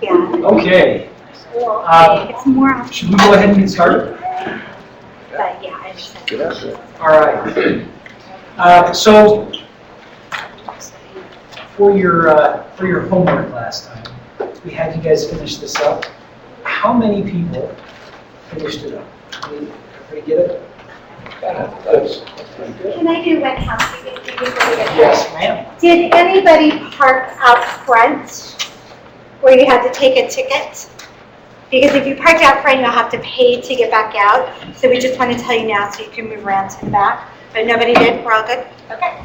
Yeah. Okay. It's more. Should we go ahead and get started? But yeah, I understand. Get out there. All right. So for your homework last time, we had you guys finish this up. How many people finished it up? Everybody get it? That's pretty good. Can I do one housekeeping thing before we get started? Yes, ma'am. Did anybody park out front where you had to take a ticket? Because if you parked out front, you'll have to pay to get back out. So we just want to tell you now so you can move around to the back. But nobody did? We're all good? Okay.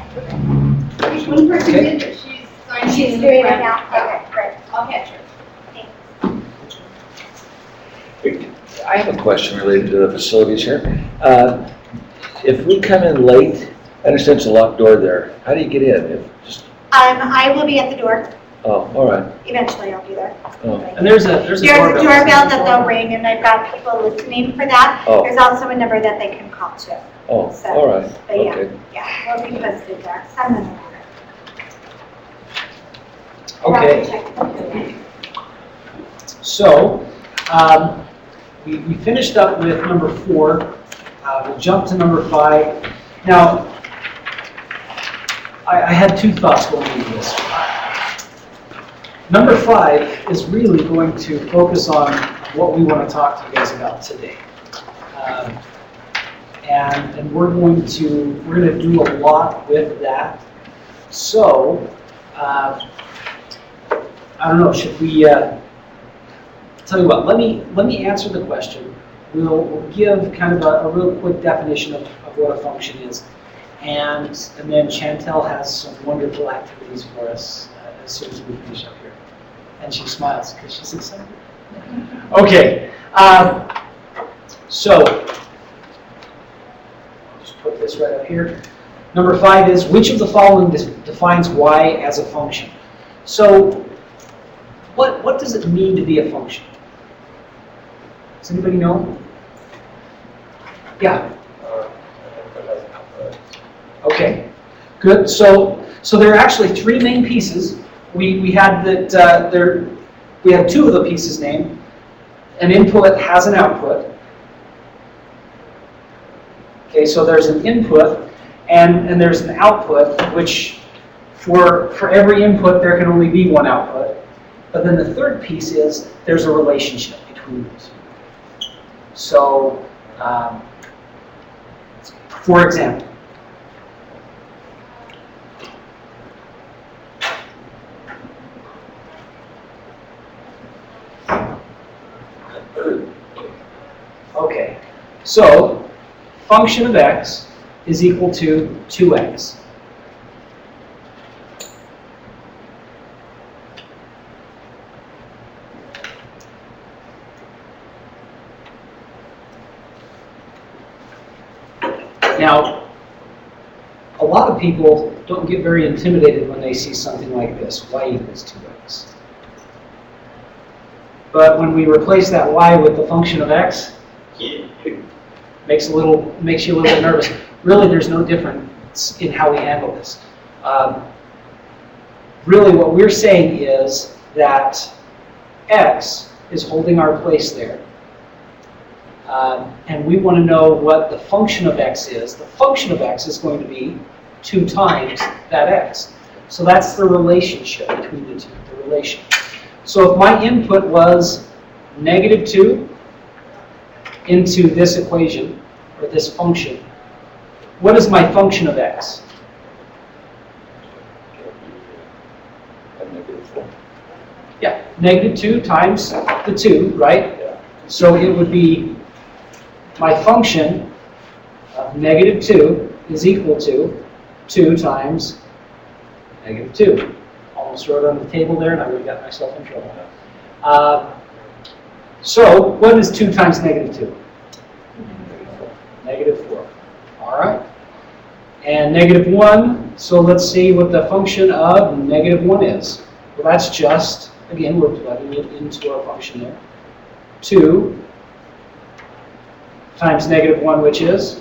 One person Okay. did, but she's signing. She's in doing it front. now? Okay, great. I'll catch her. I have a question related to the facilities here. If we come in late, I understand it's a locked door there. How do you get in? I will be at the door. Oh, all right. Eventually, I'll be there. Oh, And there's a There's a doorbell that they'll ring, and I've got people listening for that. Oh. There's also a number that they can call too. oh, So, all right. But yeah, Okay. yeah, we'll be posted there. Some of them. Okay. So, we finished up with number 4. We'll jump to number 5. Now, I had 2 thoughts going into this. Number 5 is really going to focus on what we want to talk to you guys about today. And we're going to do a lot with that. So, I don't know, should we, tell you what, let me answer the question. We'll give kind of a real quick definition of what a function is. And then Chantel has some wonderful activities for us as soon as we finish up here. And she smiles because she's excited. Okay, so, just put this right up here. Number 5 is, which of the following defines y as a function? So, what does it mean to be a function? Does anybody know? Yeah. Okay, good. So there are actually 3 main pieces. We had that we had 2 of the pieces named. An input has an output. Okay, so there's an input and there's an output, which for every input there can only be one output. But then the third piece is there's a relationship between the 2. So, for example, okay, so function of x is equal to 2x. Now, a lot of people don't get very intimidated when they see something like this, y equals 2x. But when we replace that y with the function of x, it makes you a little bit nervous. Really, there's no difference in how we handle this. Really, what we're saying is that x is holding our place there. And we want to know what the function of x is. The function of x is going to be 2 times that x. So that's the relationship between the 2, the relation. So if my input was -2 into this equation, or this function, what is my function of x? Yeah, -2 times the 2, right? So it would be my function of -2 is equal to 2 times -2. Almost wrote it on the table there, and I would have got myself in trouble. So what is 2 times -2? -4. All right. And -1, so let's see what the function of -1 is. Well, that's just, again, we're plugging it into our function there. 2 times -1, which is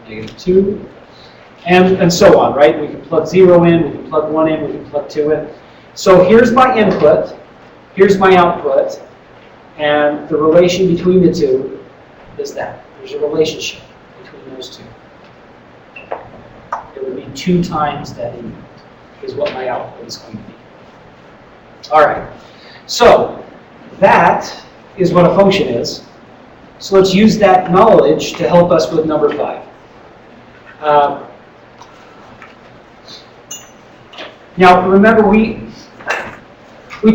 -2, and so on, right? We can plug 0 in, we can plug 1 in, we can plug 2 in. So here's my input, here's my output, and the relation between the two is that. There's a relationship between those two. It would be 2 times that input is what my output is going to be. All right, so that is what a function is. So let's use that knowledge to help us with number 5. Now remember, we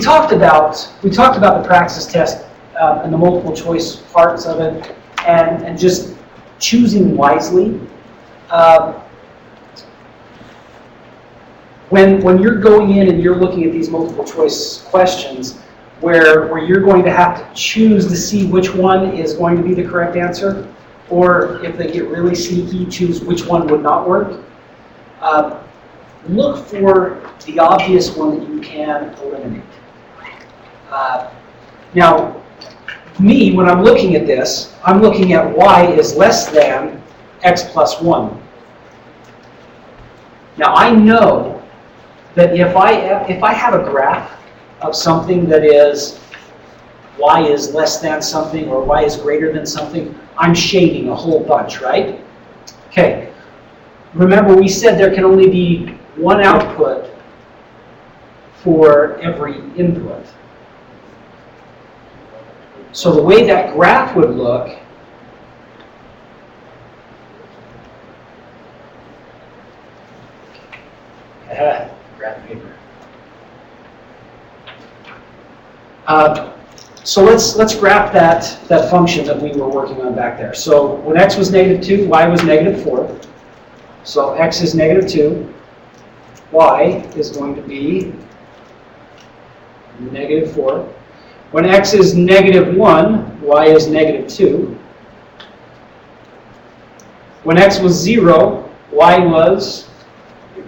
talked about the Praxis test and the multiple choice parts of it, and just choosing wisely. When you're going in and you're looking at these multiple choice questions, where you're going to have to choose to see which one is going to be the correct answer, or if they get really sneaky, choose which one would not work. Look for the obvious one that you can eliminate. Now, me, when I'm looking at this, I'm looking at y is less than x plus 1. Now, I know that if I have a graph of something that is y is less than something or y is greater than something, I'm shading a whole bunch, right? Okay. Remember, we said there can only be one output for every input. So the way that graph would look graph paper. So let's graph that function that we were working on back there. So when x was -2, y was -4. So x is -2, y is going to be -4. When x is -1, y is -2. When x was 0, y was,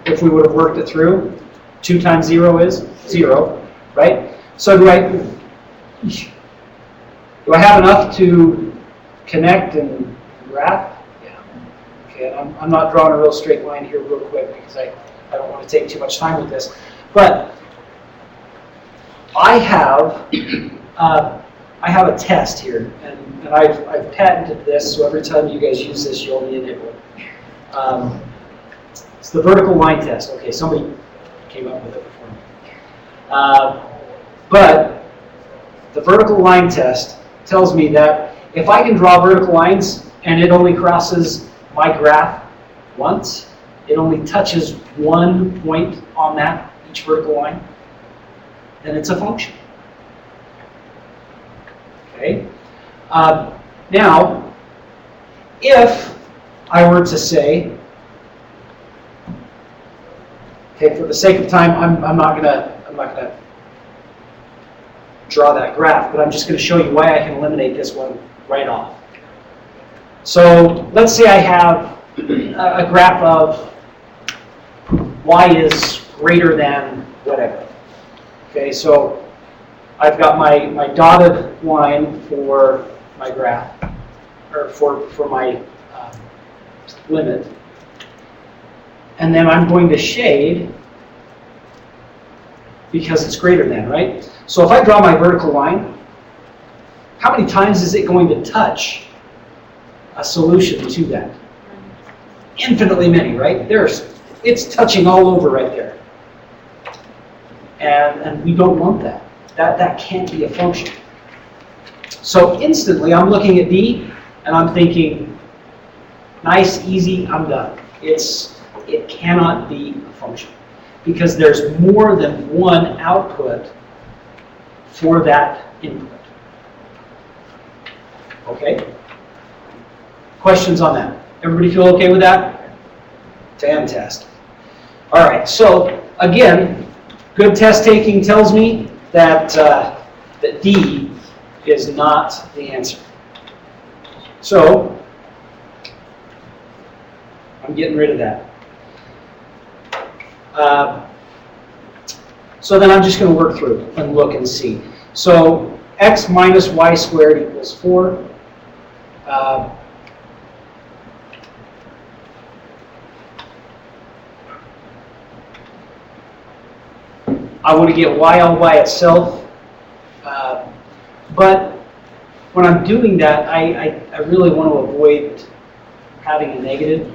if we would have worked it through, 2 times 0 is 0, right? So do I have enough to connect and graph? Yeah. Okay, and I'm not drawing a real straight line here real quick because I don't want to take too much time with this. But I have a test here, and I've patented this, so every time you guys use this, you'll be in it. It's the vertical line test. Okay, somebody came up with it before me. But the vertical line test tells me that if I can draw vertical lines and it only crosses my graph once, it only touches one point on that, each vertical line, then it's a function. Okay. Now, if I were to say, okay, for the sake of time, I'm not gonna draw that graph, but I'm just going to show you why I can eliminate this one right off. So let's say I have a graph of y is greater than whatever. Okay, so I've got my dotted line for my graph, or for my limit. And then I'm going to shade because it's greater than, right? So if I draw my vertical line, how many times is it going to touch a solution to that? Infinitely many, right? It's touching all over right there. And we don't want that. That can't be a function. So instantly I'm looking at D and I'm thinking, nice, easy, I'm done. It cannot be a function because there's more than one output for that input. Okay? Questions on that? Everybody feel okay with that? Fantastic. All right, so again, good test taking tells me that, that D is not the answer. So, I'm getting rid of that. So then I'm just going to work through and look and see. So x minus y squared equals 4. I want to get y all by itself. But when I'm doing that, I really want to avoid having a negative.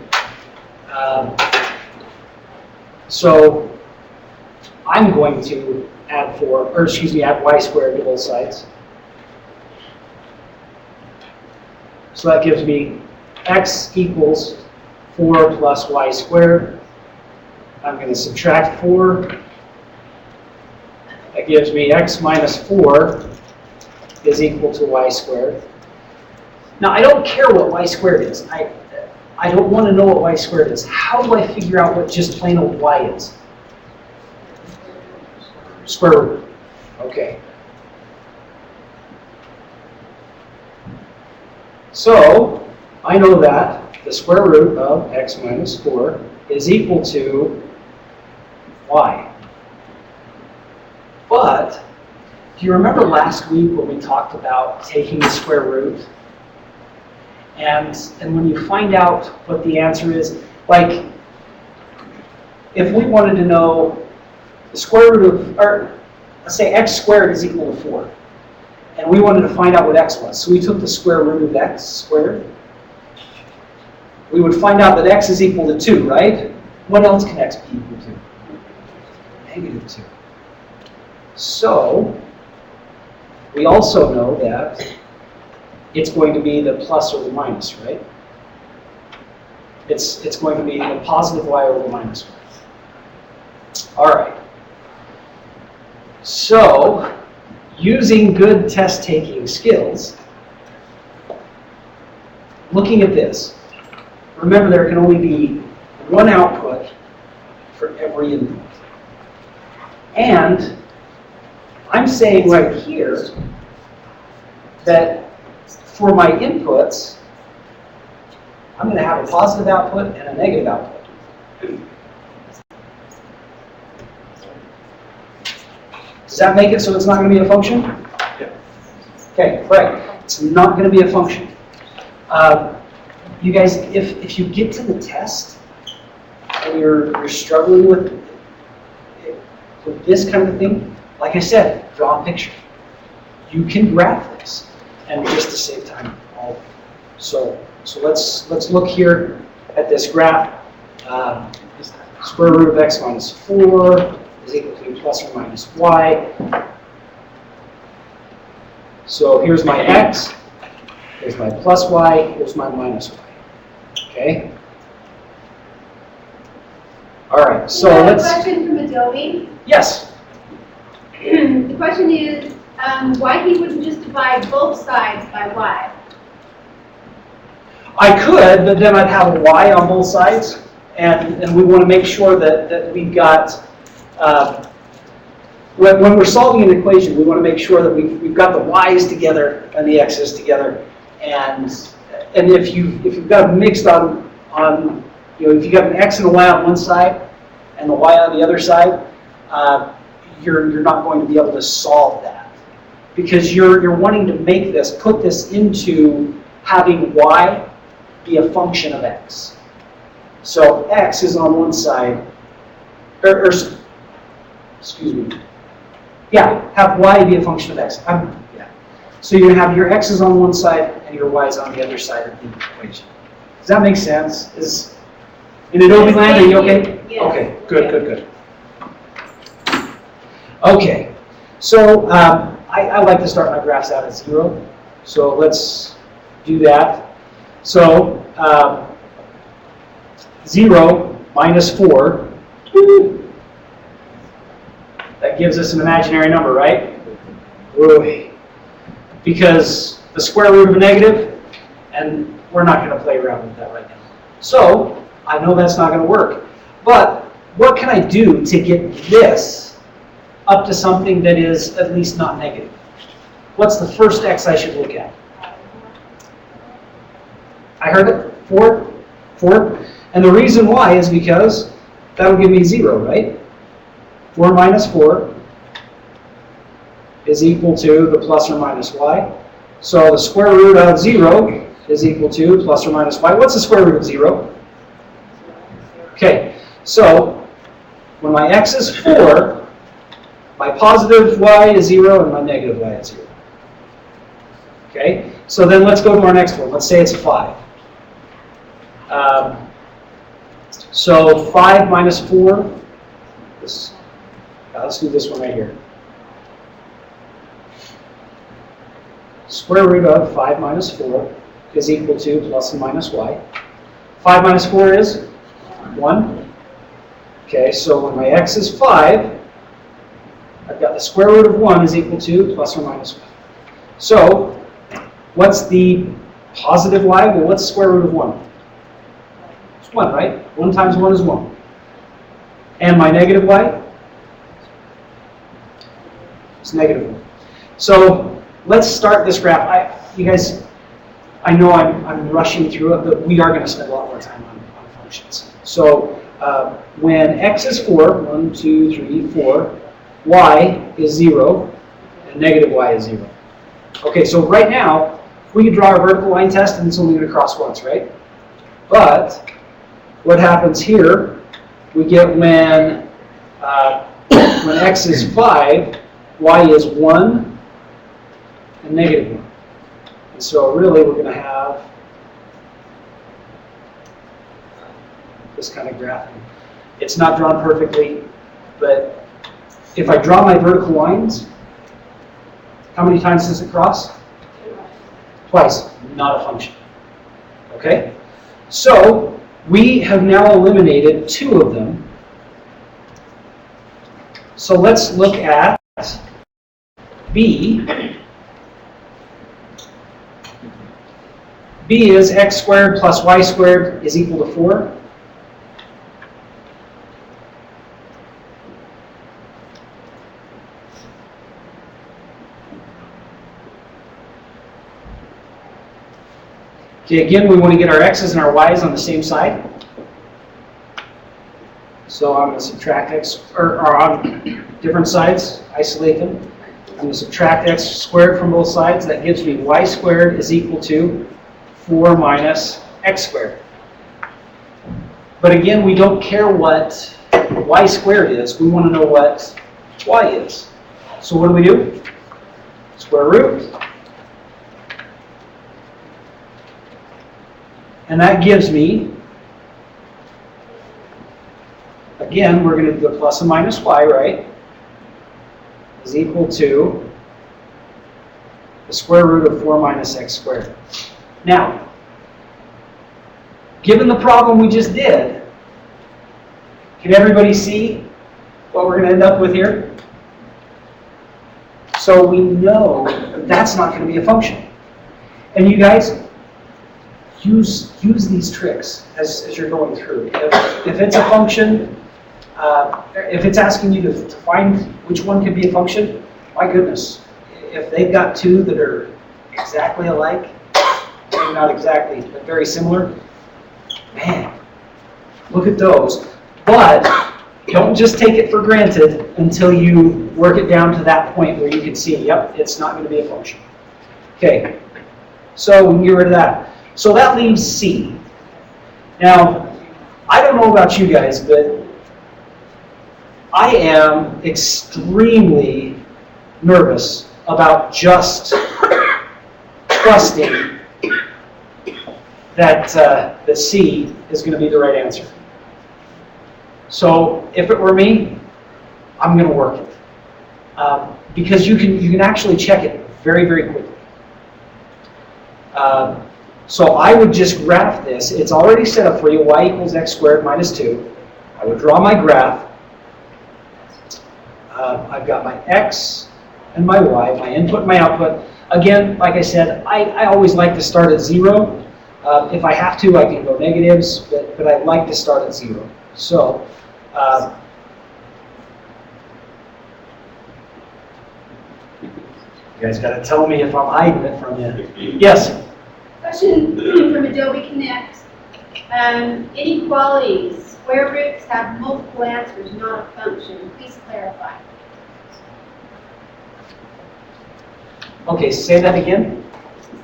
So I'm going to add add y squared to both sides. So that gives me x equals 4 plus y squared. I'm going to subtract 4. That gives me x minus 4 is equal to y squared. Now, I don't care what y squared is. I don't want to know what y squared is. How do I figure out what just plain old y is? Square root. Okay. So, I know that the square root of x minus 4 is equal to y. But, do you remember last week when we talked about taking the square root? And when you find out what the answer is, like, if we wanted to know the square root of, or let's say x squared is equal to 4, and we wanted to find out what x was, so we took the square root of x squared. We would find out that x is equal to 2, right? What else can x be equal to? Negative 2. So, we also know that it's going to be the plus or the minus, right? It's going to be the positive y over the minus y. All right. So, using good test-taking skills, looking at this, remember there can only be one output for every input. And I'm saying right here that for my inputs, I'm going to have a positive output and a negative output. Does that make it so it's not going to be a function? Yeah. Okay, right. It's not going to be a function. You guys, if you get to the test and you're struggling with this kind of thing, like I said, draw a picture. You can graph this, and just to save time, so let's look here at this graph. Square root of x minus 4 is equal to plus or minus y. So here's my x, here's my plus y, here's my minus y. Okay? All right, so let's... a question from Adobe. Yes? The question is, why he wouldn't just divide both sides by y? I could, but then I'd have a y on both sides, and we want to make sure that we've got, when we're solving an equation, we want to make sure that we've got the y's together and the x's together, and if you've got them mixed on if you've got an x and a y on one side and the y on the other side, you're not going to be able to solve that, because you're wanting to put this into having y be a function of x. So x is on one side, excuse me. Yeah, have y be a function of x. So you're going to have your x's on one side and your y's on the other side of the equation. Does that make sense? In Adobe land, are you okay? Yes. Okay, good. Okay, so I like to start my graphs out at 0. So let's do that. So 0 minus 4, that gives us an imaginary number, right? Ooh. Because the square root of a negative, and we're not going to play around with that right now. So I know that's not going to work. But what can I do to get this up to something that is at least not negative? What's the first x I should look at? I heard it? 4? And the reason why is because that'll give me 0, right? 4 minus 4 is equal to the plus or minus y. So the square root of 0 is equal to plus or minus y. What's the square root of 0? Okay, so when my x is 4, positive y is 0 and my negative y is 0. Okay, so then let's go to our next one. Let's say it's 5. So 5 minus 4, let's do this one right here. Square root of 5 minus 4 is equal to plus and minus y. 5 minus 4 is 1. Okay, so when my x is 5, I've got the square root of 1 is equal to plus or minus 1. So, what's the positive y? Well, what's the square root of 1? It's 1, right? 1 times 1 is 1. And my negative y? It's negative 1. So, let's start this graph. You guys, I know I'm rushing through it, but we are going to spend a lot more time on functions. So, when x is 4, 1, 2, 3, 4, y is 0, and negative y is 0. Okay, so right now, we can draw our vertical line test, and it's only going to cross once, right? But what happens here, we get when x is 5, y is 1, and negative 1. And so really, we're going to have this kind of graph. It's not drawn perfectly, but if I draw my vertical lines, how many times does it cross? Twice, not a function. Okay? So, we have now eliminated 2 of them. So let's look at B. B is x squared plus y squared is equal to 4. Okay, again, we want to get our x's and our y's on the same side. So I'm going to subtract x, or on different sides, isolate them. I'm going to subtract x squared from both sides. That gives me y squared is equal to 4 minus x squared. But again, we don't care what y squared is. We want to know what y is. So what do? Square root. And that gives me, again, we're going to do the plus and minus y, right? Is equal to the square root of 4 minus x squared. Now, given the problem we just did, can everybody see what we're going to end up with here? So we know that's not going to be a function. And you guys, use these tricks as you're going through. If it's a function, if it's asking you to find which one could be a function, my goodness, if they've got 2 that are exactly alike, maybe not exactly, but very similar, man, look at those. But don't just take it for granted until you work it down to that point where you can see, yep, it's not going to be a function. Okay, so we can get rid of that. So that leaves C. Now, I don't know about you guys, but I am extremely nervous about just trusting that that C is going to be the right answer. So if it were me, I'm going to work it because you can actually check it very, very quickly. So I would just graph this. It's already set up for you, y equals x squared minus 2. I would draw my graph. I've got my x and my y, my input and my output. Again, like I said, I always like to start at 0. If I have to, I can go negatives, but I like to start at 0. So, you guys got to tell me if I'm hiding it from you. Yes? Question from Adobe Connect. Inequalities. Square roots have multiple answers, not a function. Please clarify. Okay, say that again.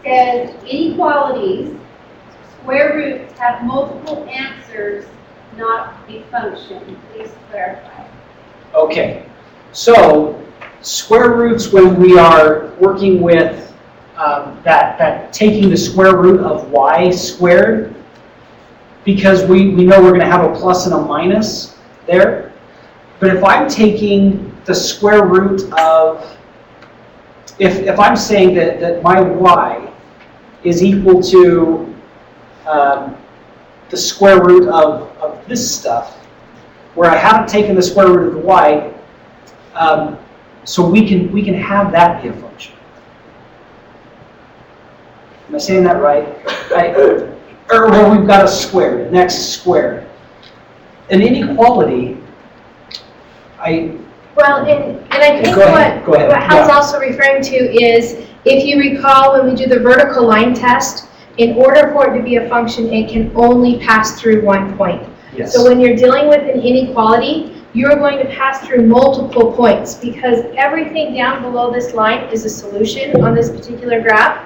It says inequalities. Square roots have multiple answers, not a function. Please clarify. Okay, so square roots when we are working with that taking the square root of y squared, because we know we're going to have a plus and a minus there. But if I'm taking the square root of, if I'm saying that my y is equal to the square root of this stuff, where I haven't taken the square root of the y, so we can have that be a function. Am I saying that right? Or well, we've got a squared, an x squared. An inequality, Well, and I think Go ahead. what Hal's Yeah. also referring to is, if you recall when we do the vertical line test, in order for it to be a function, it can only pass through one point. yes. So when you're dealing with an inequality, you're going to pass through multiple points, because everything down below this line is a solution on this particular graph,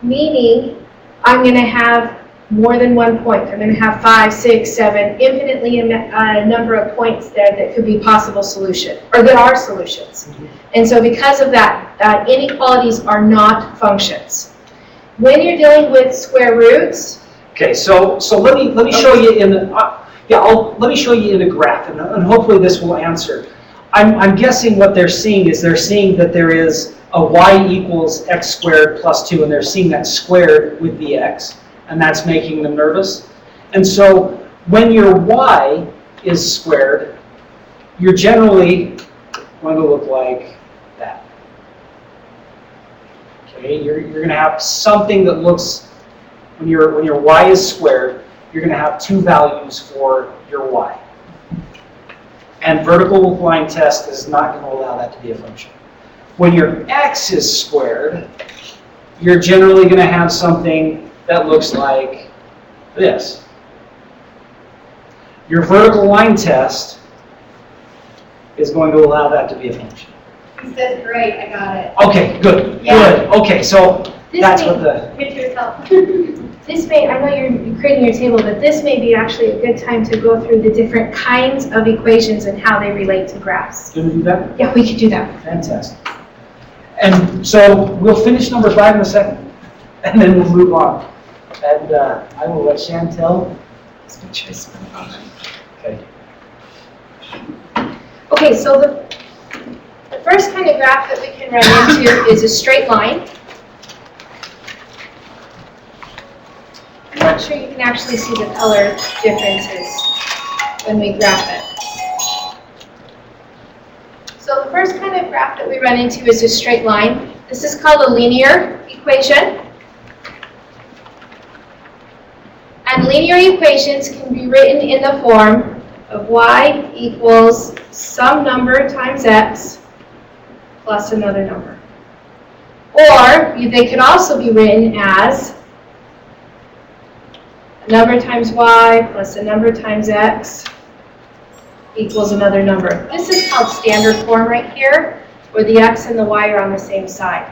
meaning I'm going to have more than one point. I'm going to have 5, 6, 7, infinitely a number of points there that could be possible solution, or that are solutions. And so because of that, inequalities are not functions. When you're dealing with square roots, Okay, so let me show you in let me show you in a graph, and hopefully this will answer. I'm guessing what they're seeing is they're seeing that there is a y equals x squared plus 2, and they're seeing that squared with the x, and that's making them nervous. And so when your y is squared, you're generally going to look like that. Okay, you're going to have something that looks, when your y is squared, you're going to have two values for your y. And vertical line test is not going to allow that to be a function. When your x is squared, you're generally going to have something that looks like this. Your vertical line test is going to allow that to be a function. he says, great, I got it. Okay, good, Yeah. good. Okay, so This that's may, what the, Get to yourself. This may, I know you're creating your table, but this may be actually a good time to go through the different kinds of equations and how they relate to graphs. do you want to do that? Yeah, we could do that. Fantastic. And so we'll finish number 5 in a second, and then we'll move on. And I will let Chantel. Okay. Okay, so the first kind of graph that we can run into is a straight line. I'm not sure you can actually see the color differences when we graph it. So the first kind of graph that we run into is a straight line. This is called a linear equation. And linear equations can be written in the form of y equals some number times x plus another number. Or they could also be written as a number times y plus a number times x equals another number. This is called standard form right here, where the x and the y are on the same side.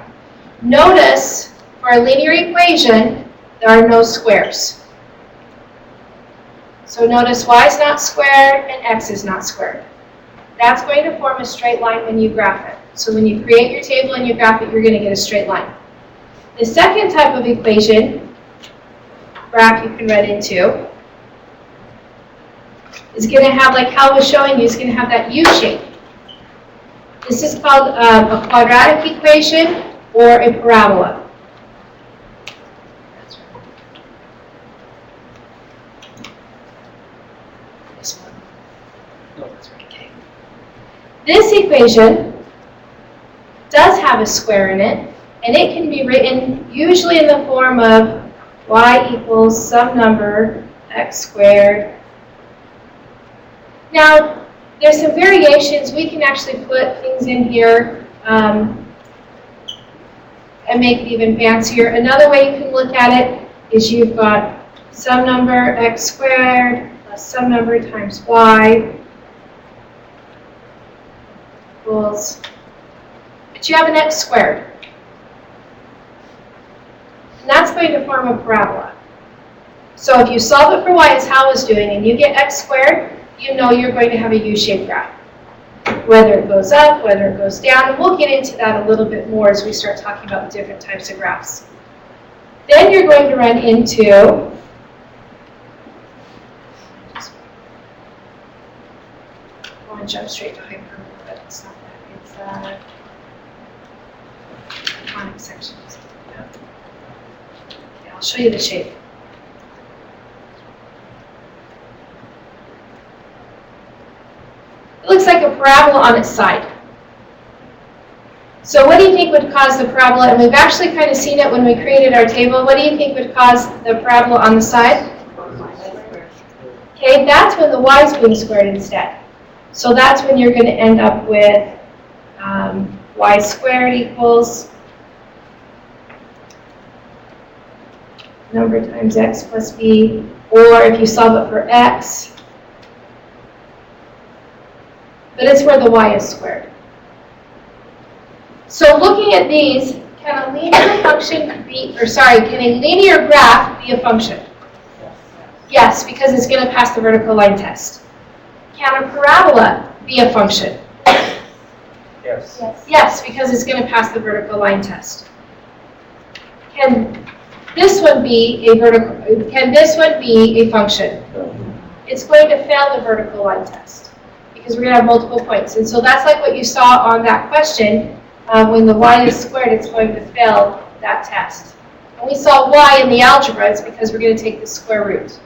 Notice, for a linear equation, there are no squares. So notice y is not squared and x is not squared. That's going to form a straight line when you graph it. So when you create your table and you graph it, you're going to get a straight line. The second type of equation, graph you can write into, is going to have, like Hal was showing you, is going to have that U shape. This is called a quadratic equation or a parabola. This one. No, that's right. Okay. This equation does have a square in it, and it can be written usually in the form of y equals some number x squared. Now, there's some variations. We can actually put things in here and make it even fancier. Another way you can look at it is you've got some number x squared plus some number times y equals, but you have an x squared. And that's going to form a parabola. So if you solve it for y as Hal was doing and you get x squared, you know you're going to have a U-shaped graph. whether it goes up, whether it goes down. And we'll get into that a little bit more as we start talking about different types of graphs. Then you're going to run into, I want to jump straight to hyperbole, but it's not that. It's iconic sections. Yeah, I'll show you the shape. It looks like a parabola on its side. So what do you think would cause the parabola? And we've actually kind of seen it when we created our table. What do you think would cause the parabola on the side? Okay, that's when the y is being squared instead. So that's when you're going to end up with y squared equals number times x plus b, or if you solve it for x, but it's where the y is squared. So looking at these, can a linear function be, can a linear graph be a function? Yes, because it's going to pass the vertical line test. Can a parabola be a function? Yes. Yes, because it's going to pass the vertical line test. Can this one be a function? It's going to fail the vertical line test because we're going to have multiple points. And so that's like what you saw on that question. When the y is squared, it's going to fail that test. And we saw y in the algebra, it's because we're going to take the square root.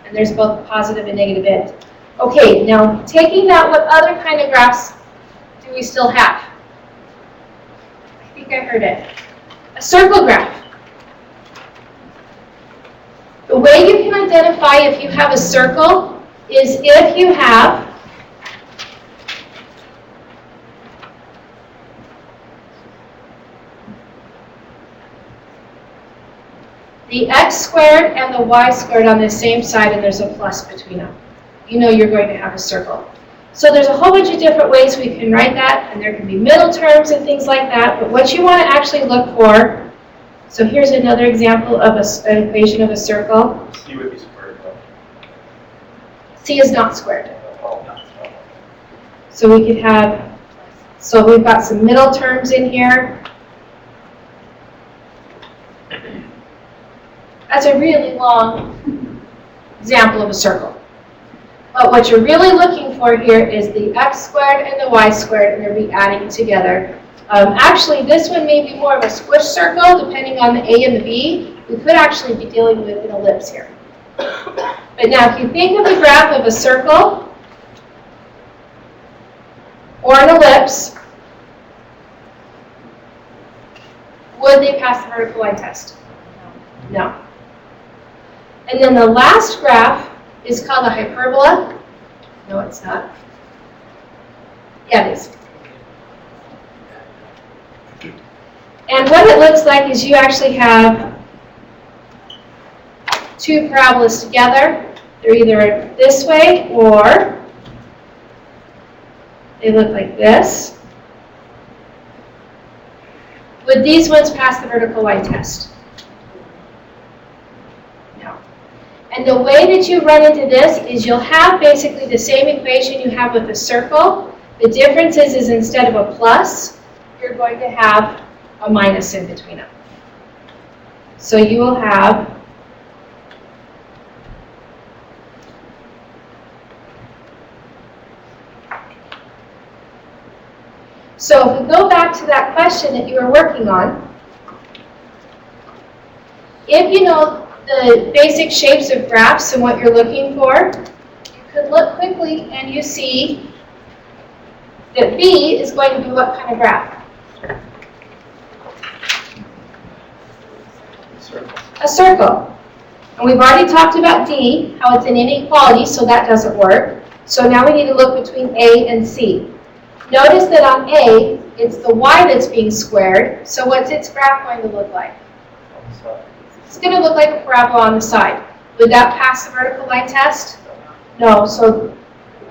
And there's both a positive and negative end. Okay, now taking that, what other kind of graphs do we still have? I think I heard it. A circle graph. The way you can identify if you have a circle is if you have the x squared and the y squared on the same side, and there's a plus between them. You know you're going to have a circle. So there's a whole bunch of different ways we can write that, and there can be middle terms and things like that, but what you want to actually look for, so here's another example of an equation of a circle. C would be squared, though. C is not squared. Oh, not squared. So we could have, so we've got some middle terms in here. That's a really long example of a circle. But what you're really looking for here is the x squared and the y squared, and they'll be adding together. Actually, this one may be more of a squish circle, depending on the a and the b. We could actually be dealing with an ellipse here. But now, if you think of the graph of a circle or an ellipse, would they pass the vertical line test? No. And then the last graph is called a hyperbola. No, it's not. Yeah, it is. And what it looks like is you actually have two parabolas together. They're either this way or they look like this. Would these ones pass the vertical line test? And the way that you run into this is you'll have basically the same equation you have with a circle. The difference is instead of a plus, you're going to have a minus in between them. So you will have so if we go back to that question that you were working on, if you know the basic shapes of graphs and what you're looking for, you could look quickly and you see that B is going to be what kind of graph? A circle. And we've already talked about D, how it's an inequality, so that doesn't work. So now we need to look between A and C. Notice that on A, it's the y that's being squared, so what's its graph going to look like? It's going to look like a parabola on the side. Would that pass the vertical line test? No, so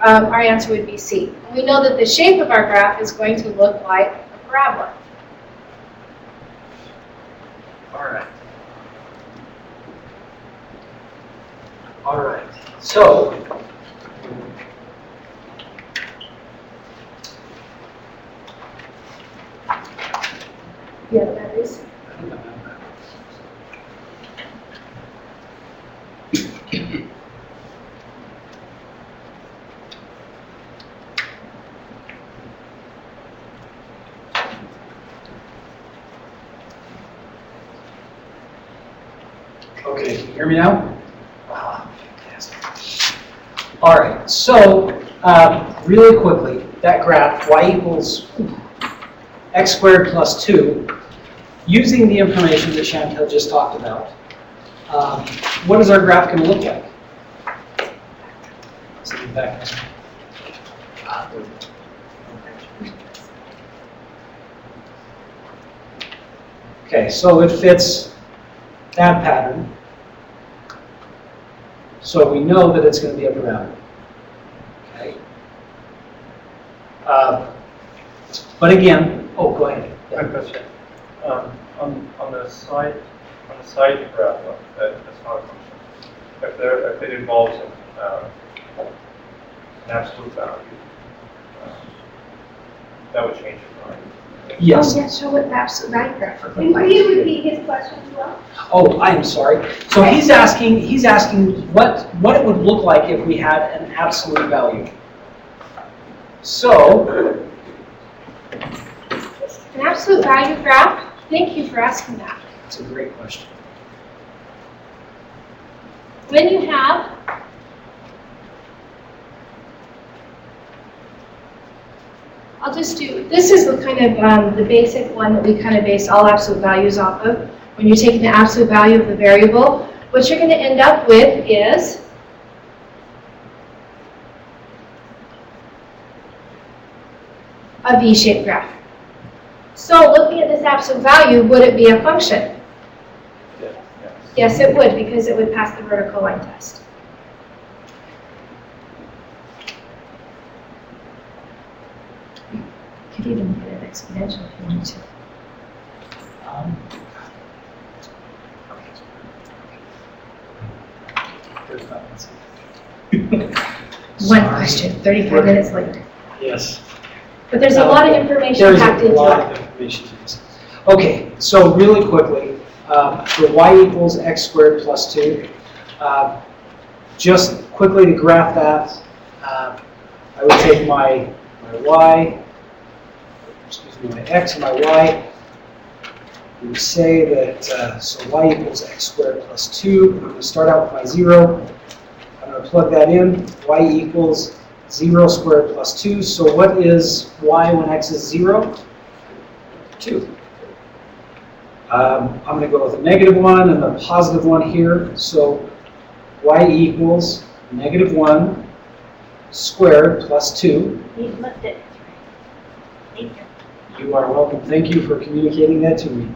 our answer would be C. And we know that the shape of our graph is going to look like a parabola. All right. So Yeah, the batteries. I think I'm out of that. Okay, can you hear me now? Ah, fantastic. All right, so really quickly, that graph, y equals x squared plus 2, using the information that Chantel just talked about, what is our graph going to look like? Let's get back. Okay, so it fits that pattern. So we know that it's going to be up or down. Okay. But again, oh, go ahead. I have a question. On the side graph, that's not a function. If it involves an absolute value, that would change it, right? Yes. Oh, yeah, show what the absolute value graph would Can look like. you repeat his question as well? Oh, I'm sorry. So he's asking what it would look like if we had an absolute value. So, An absolute value graph? Thank you for asking that. that's a great question. When you have I'll just do, this is the kind of the basic one that we kind of base all absolute values off of. When you're taking the absolute value of the variable, what you're going to end up with is a V-shaped graph. So looking at this absolute value, would it be a function? Yes. Yes, it would, because it would pass the vertical line test. You could even get an exponential if you wanted to. There's nothing. One question, 35 minutes later. Yes. But there's a lot of information There's packed a into lot it. of information to this. Okay, so really quickly, for y equals x squared plus 2, just quickly to graph that, I would take my y, excuse me, my x and my y. We would say that, so y equals x squared plus 2. I'm going to start out with my 0. I'm going to plug that in. Y equals 0 squared plus 2. So what is y when x is 0? 2. I'm going to go with a negative 1 and a positive 1 here. So y equals negative 1 squared plus 2. You flipped it. Thank you. You are welcome. Thank you for communicating that to me.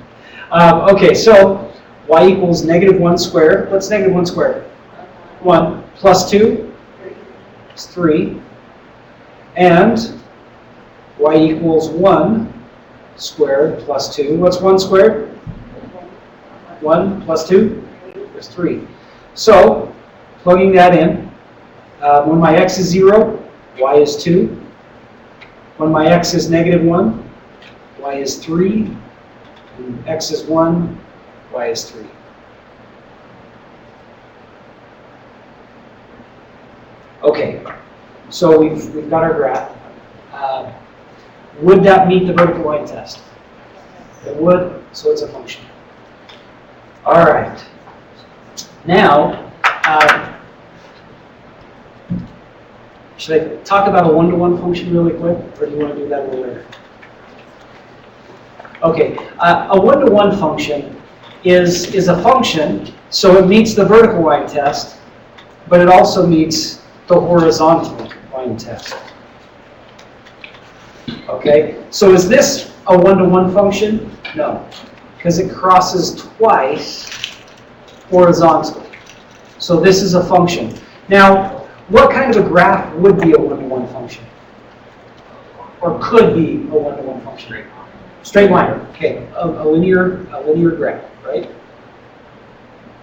Okay, so y equals negative 1 squared. What's negative 1 squared? 1 plus 2 is 3. And y equals 1 squared plus 2. What's 1 squared? 1 plus 2 is 3. So, plugging that in, when my x is 0, y is 2. When my x is negative 1, y is 3. And x is 1, y is 3. Okay, so we've got our graph. Would that meet the vertical line test? It would, so it's a function. All right. Now, should I talk about a one-to-one function really quick, or do you want to do that a little later? Okay, a one-to-one function is a function, so it meets the vertical line test, but it also meets the horizontal line test. Okay, so is this a one-to-one function? No, because it crosses twice horizontally. So this is a function. Now, what kind of a graph would be a one-to-one function? Or could be a one-to-one function? Straight line. Okay, a linear graph, right?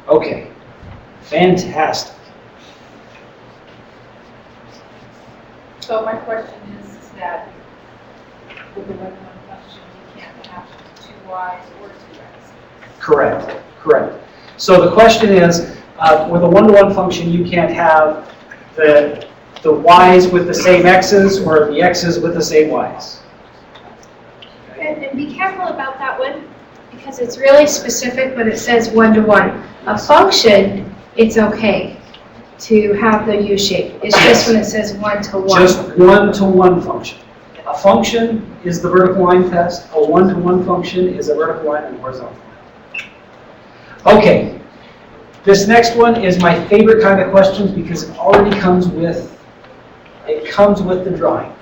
Okay, fantastic. So my question is that with the one-to-one function, you can't have two Ys or 2X. Correct, correct. So the question is, with a one-to-one function, you can't have the y's with the same x's or the x's with the same y's. And be careful about that one, because it's really specific when it says one-to-one. A function, it's okay to have the U shape. It's just when it says one-to-one. Just one-to-one function. A function is the vertical line test. A one-to-one function is a vertical line and horizontal line. Okay, this next one is my favorite kind of questions because it already comes with the drawing.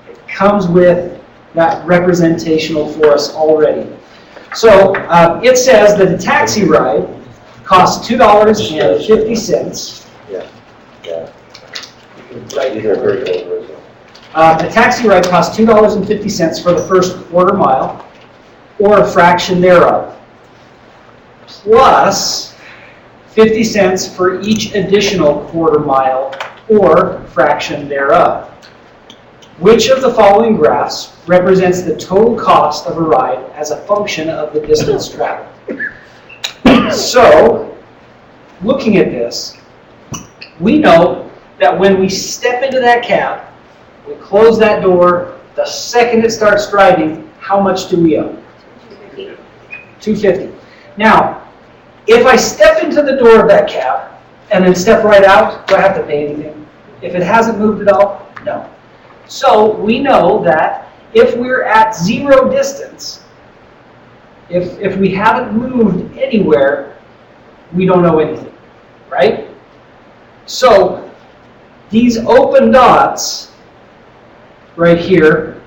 It comes with that representational for us already. So it says that a taxi ride costs $2.50. Yeah. Right, either vertical or horizontal. A taxi ride costs $2.50 for the first quarter mile, or a fraction thereof, plus 50 cents for each additional quarter mile, or fraction thereof. Which of the following graphs represents the total cost of a ride as a function of the distance traveled? So, looking at this, we know that when we step into that cab, we close that door, the second it starts driving, how much do we owe? $2.50. Now, if I step into the door of that cab and then step right out, do I have to pay anything? If it hasn't moved at all, no. So we know that if we're at zero distance, if we haven't moved anywhere, we don't owe anything, right? So these open dots right here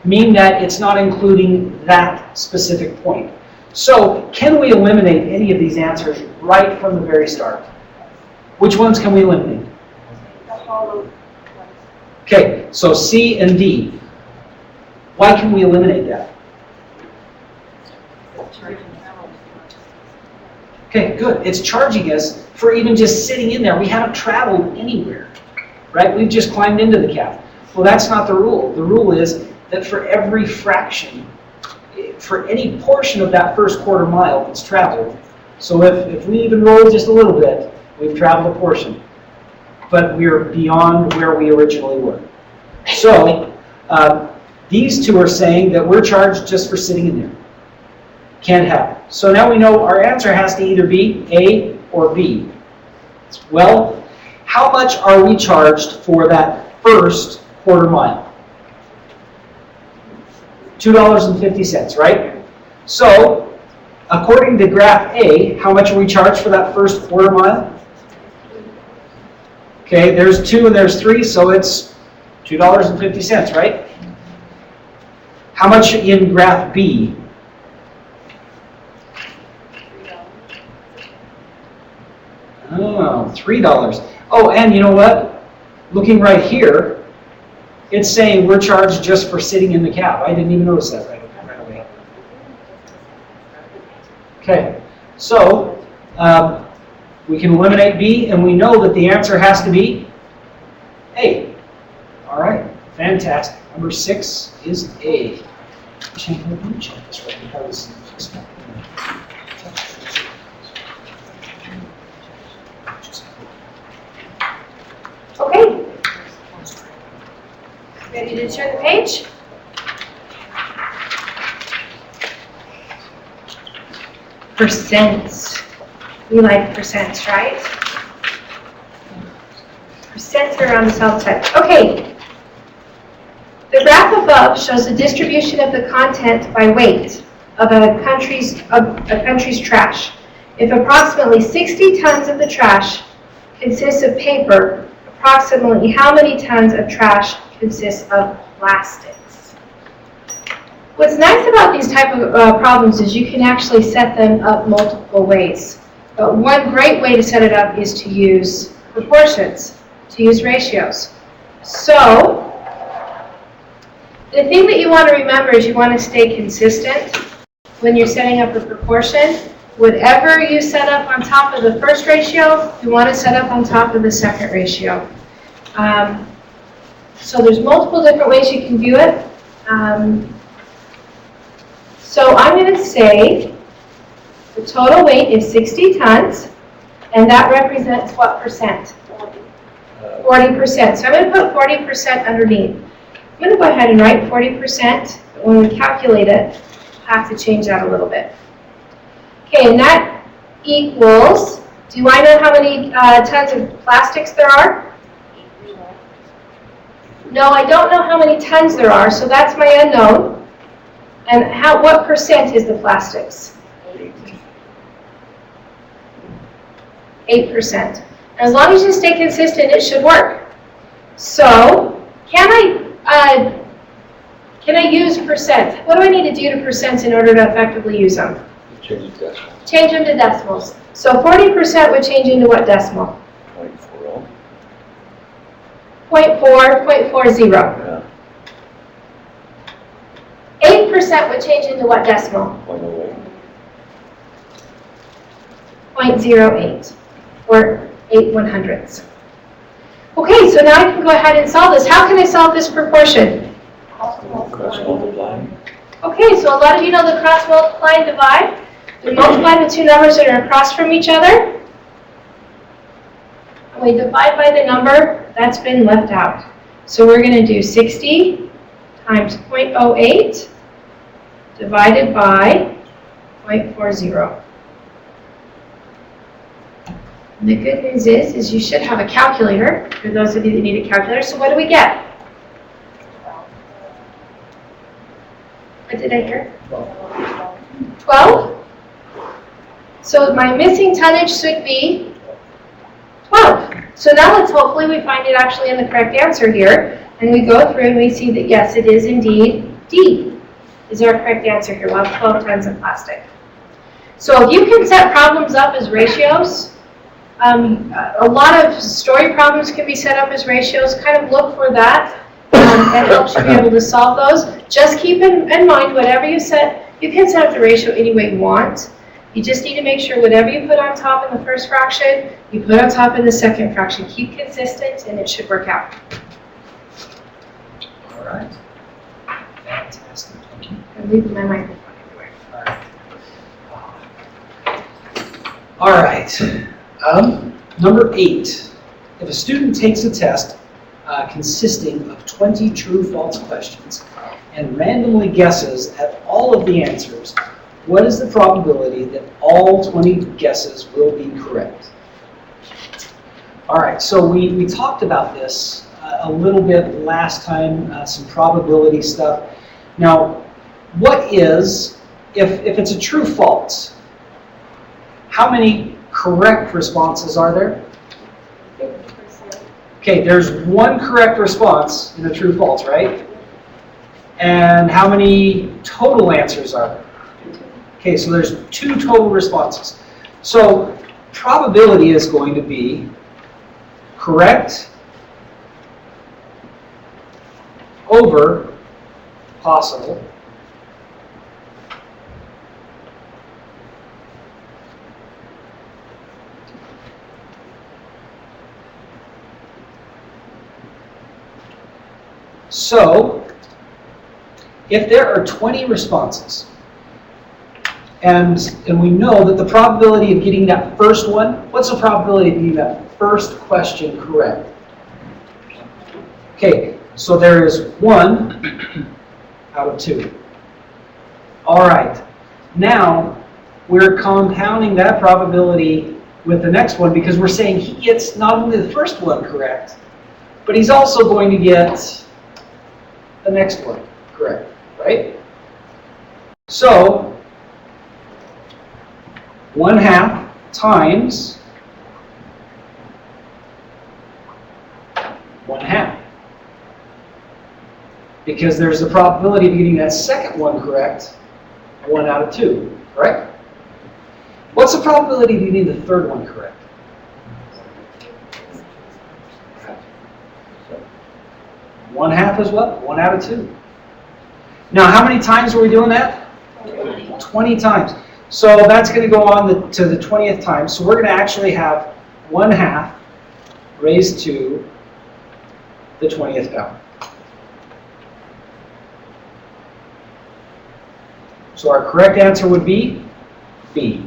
mean that it's not including that specific point. So can we eliminate any of these answers right from the very start? Which ones can we eliminate? Okay, so C and D. Why can we eliminate that? Okay, good. It's charging us for even just sitting in there. We haven't traveled anywhere, right? We've just climbed into the cab. Well, that's not the rule. The rule is that for every fraction, for any portion of that first quarter mile that's traveled, so if we even roll just a little bit, we've traveled a portion, but we're beyond where we originally were. So these two are saying that we're charged just for sitting in there. Can't have it. So now we know our answer has to either be A or B. Well, how much are we charged for that first quarter mile? $2.50, right? So, according to graph A, how much are we charged for that first quarter mile? Okay, there's 2 and there's 3, so it's $2.50, right? How much in graph B? Oh, $3. Oh, and you know what? Looking right here, it's saying we're charged just for sitting in the cab. I didn't even notice that right away. Okay, so we can eliminate B, and we know that the answer has to be A. All right, fantastic. Number 6 is A. Check this right because Okay. Ready to turn the page? Percents. We like percents, right? Percents are on the south side. Okay. The graph above shows the distribution of the content by weight of a country's trash. If approximately 60 tons of the trash consists of paper, approximately how many tons of trash consists of plastics? What's nice about these type of problems is you can actually set them up multiple ways. But one great way to set it up is to use proportions, to use ratios. So, the thing that you want to remember is you want to stay consistent when you're setting up a proportion. Whatever you set up on top of the first ratio, you want to set up on top of the second ratio. So there's multiple different ways you can view it. So I'm going to say the total weight is 60 tons, and that represents what percent? 40%. So I'm going to put 40% underneath. I'm going to go ahead and write 40%, but when we calculate it, we'll have to change that a little bit. Okay, and that equals, do I know how many tons of plastics there are? No, I don't know how many tons there are, so that's my unknown. And what percent is the plastics? 8%. As long as you stay consistent, it should work. So, can I use percent? What do I need to do to percents in order to effectively use them? Change the decimal. Change them to decimals. So 40% would change into what decimal? 0.40. 0.40. Yeah. 8% would change into what decimal? 0.08. 0.08, or 8/100ths. Okay, so now I can go ahead and solve this. How can I solve this proportion? Cross multiplying. Okay, so a lot of you know the cross multiply and divide. We multiply the two numbers that are across from each other. And we divide by the number that's been left out. So we're going to do 60 times 0.08 divided by 0.40. And the good news is you should have a calculator, for those of you that need a calculator. So what do we get? What did I hear? 12? So my missing tonnage should be 12. So now hopefully we find it actually in the correct answer here. And we go through and we see that yes, it is indeed D is our correct answer here. We'll have 12 tons of plastic. So if you can set problems up as ratios, a lot of story problems can be set up as ratios. Kind of look for that. That helps you be able to solve those. Just keep in mind, whatever you set, you can set up the ratio any way you want. You just need to make sure whatever you put on top in the first fraction, you put on top in the second fraction. Keep consistent, and it should work out. All right. Fantastic. Thank you. I'm leaving my microphone everywhere. All right. Number 8. If a student takes a test consisting of 20 true-false questions and randomly guesses at all of the answers, what is the probability that all 20 guesses will be correct? All right, so we talked about this a little bit last time, some probability stuff. Now, what is, if it's a true-false, how many correct responses are there? 50%. Okay, there's one correct response in a true-false, right? And how many total answers are there? Okay, so there's 2 total responses. So probability is going to be correct over possible So, if there are 20 responses, and we know that the probability of getting that first one, what's the probability of getting that first question correct? Okay, so there is 1 out of 2. All right, now we're compounding that probability with the next one because we're saying he gets not only the first one correct, but he's also going to get the next one correct, right? So, 1/2 times 1/2. Because there's a probability of getting that second one correct, 1 out of 2, correct? What's the probability of getting the third one correct? 1/2 is what? 1 out of 2. Now, how many times are we doing that? 20 times. So that's going to go on to the 20th time. So we're going to actually have 1/2 raised to the 20th power. So our correct answer would be B.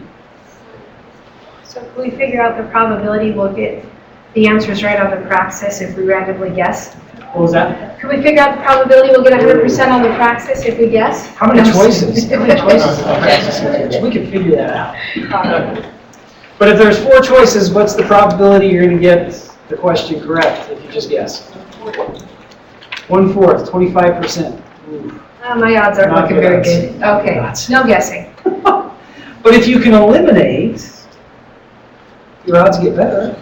So can we figure out the probability we'll get the answers right on the Praxis if we randomly guess? What was that? Can we figure out the probability we'll get 100% on the Praxis if we guess? How many choices? How many choices? We can figure that out. But if there's 4 choices, what's the probability you're going to get the question correct if you just guess? 1/4, 25%. Ooh. My odds aren't Not looking good very odds. good. Okay, Odds. no guessing. But if you can eliminate, your odds get better.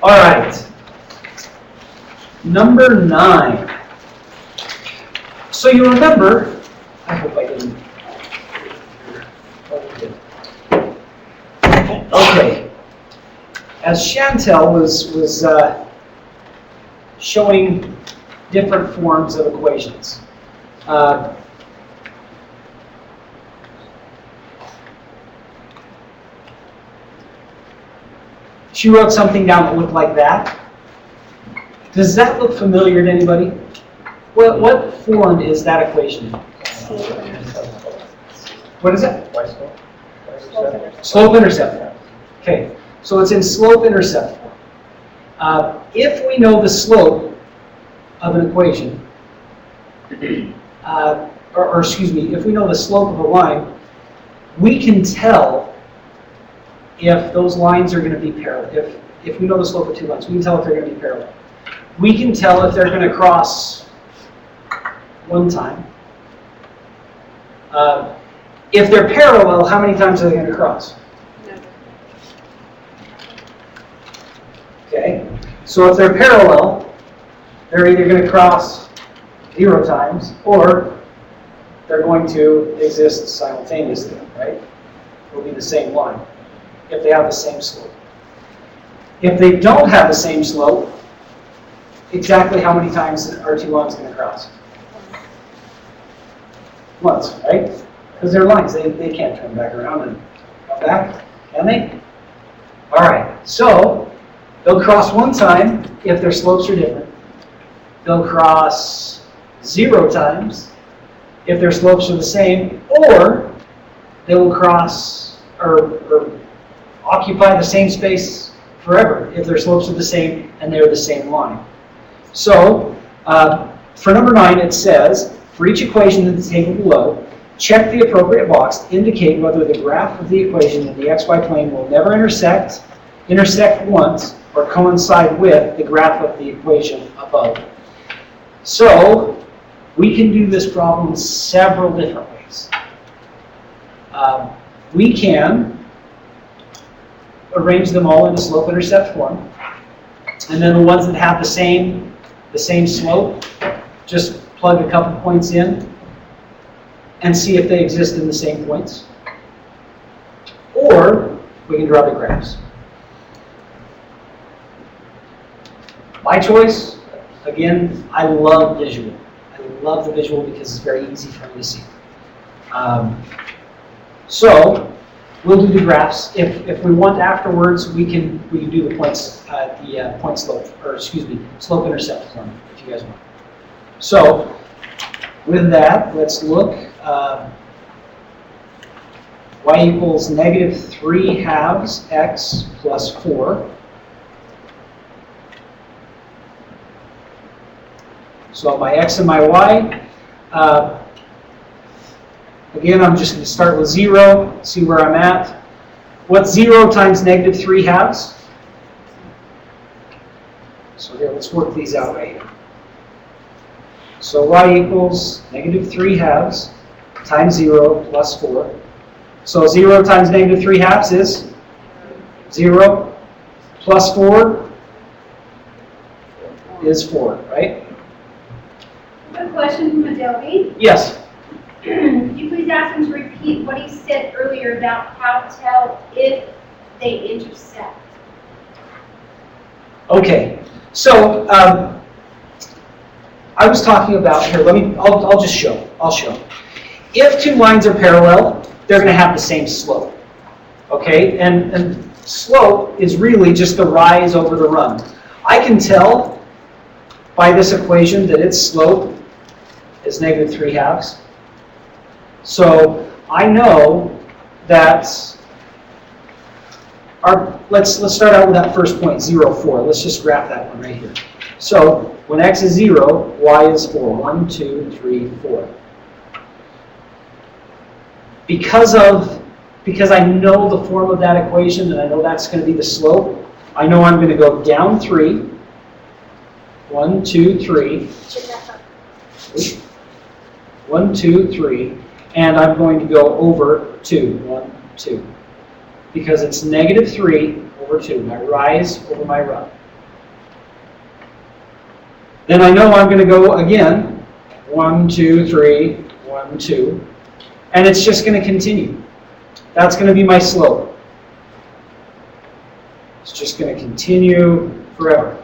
All right. Number 9. So you remember, I hope I didn't. Okay. As Chantel was showing different forms of equations. She wrote something down that looked like that. Does that look familiar to anybody? What form is that equation? What is it? Slope-intercept. Okay, so it's in slope-intercept form. If we know the slope of an equation, or excuse me, if we know the slope of a line, we can tell if those lines are going to be parallel. If we know the slope of 2 lines, we can tell if they're going to be parallel. We can tell if they're going to cross one time. If they're parallel, how many times are they going to cross? Okay, so if they're parallel, they're either going to cross 0 times, or they're going to exist simultaneously, right? It'll be the same line, if they have the same slope. If they don't have the same slope, exactly how many times are 2 lines going to cross? Once, right? Because they're lines, they can't turn back around and come back, can they? All right, so they'll cross one time if their slopes are different. They'll cross 0 times if their slopes are the same, or they will cross or occupy the same space forever if their slopes are the same and they're the same line. So for number 9, it says, for each equation in the table below, check the appropriate box to indicate whether the graph of the equation in the xy plane will never intersect once, or coincide with the graph of the equation above. So we can do this problem several different ways. We can arrange them all in a slope-intercept form, and then the ones that have the same slope, just plug a couple points in and see if they exist in the same points. Or we can draw the graphs. My choice, again, I love visual. I love the visual because it's very easy for me to see. So we'll do the graphs. If we want afterwards, we can do the points, point slope, or excuse me, slope-intercept form if you guys want. So with that, let's look. Y equals -3/2 x plus 4. So my x and my y. Again, I'm just going to start with 0, see where I'm at. What's 0 times -3/2? So here, let's work these out right here. So y equals -3/2 times 0 plus 4. So 0 times -3/2 is 0 plus 4 is 4, right? A question from Adobe. Yes. Could you please ask him to repeat what he said earlier about how to tell if they intersect? Okay. So I was talking about here. I'll just show. I'll show. If 2 lines are parallel, they're going to have the same slope. Okay, and slope is really just the rise over the run. I can tell by this equation that its slope is -3/2. So I know that let's start out with that first point, 0, 4. Let's just graph that one right here. So when x is 0, y is 4. 1, 2, 3, 4. Because I know the form of that equation and I know that's going to be the slope, I know I'm going to go down 3. 1, 2, 3. 1, 2, 3. And I'm going to go over 2. 1, 2. Because it's negative 3 over 2. My rise over my run. Then I know I'm going to go again. 1, 2, 3. 1, 2. And it's just going to continue. That's going to be my slope. It's just going to continue forever.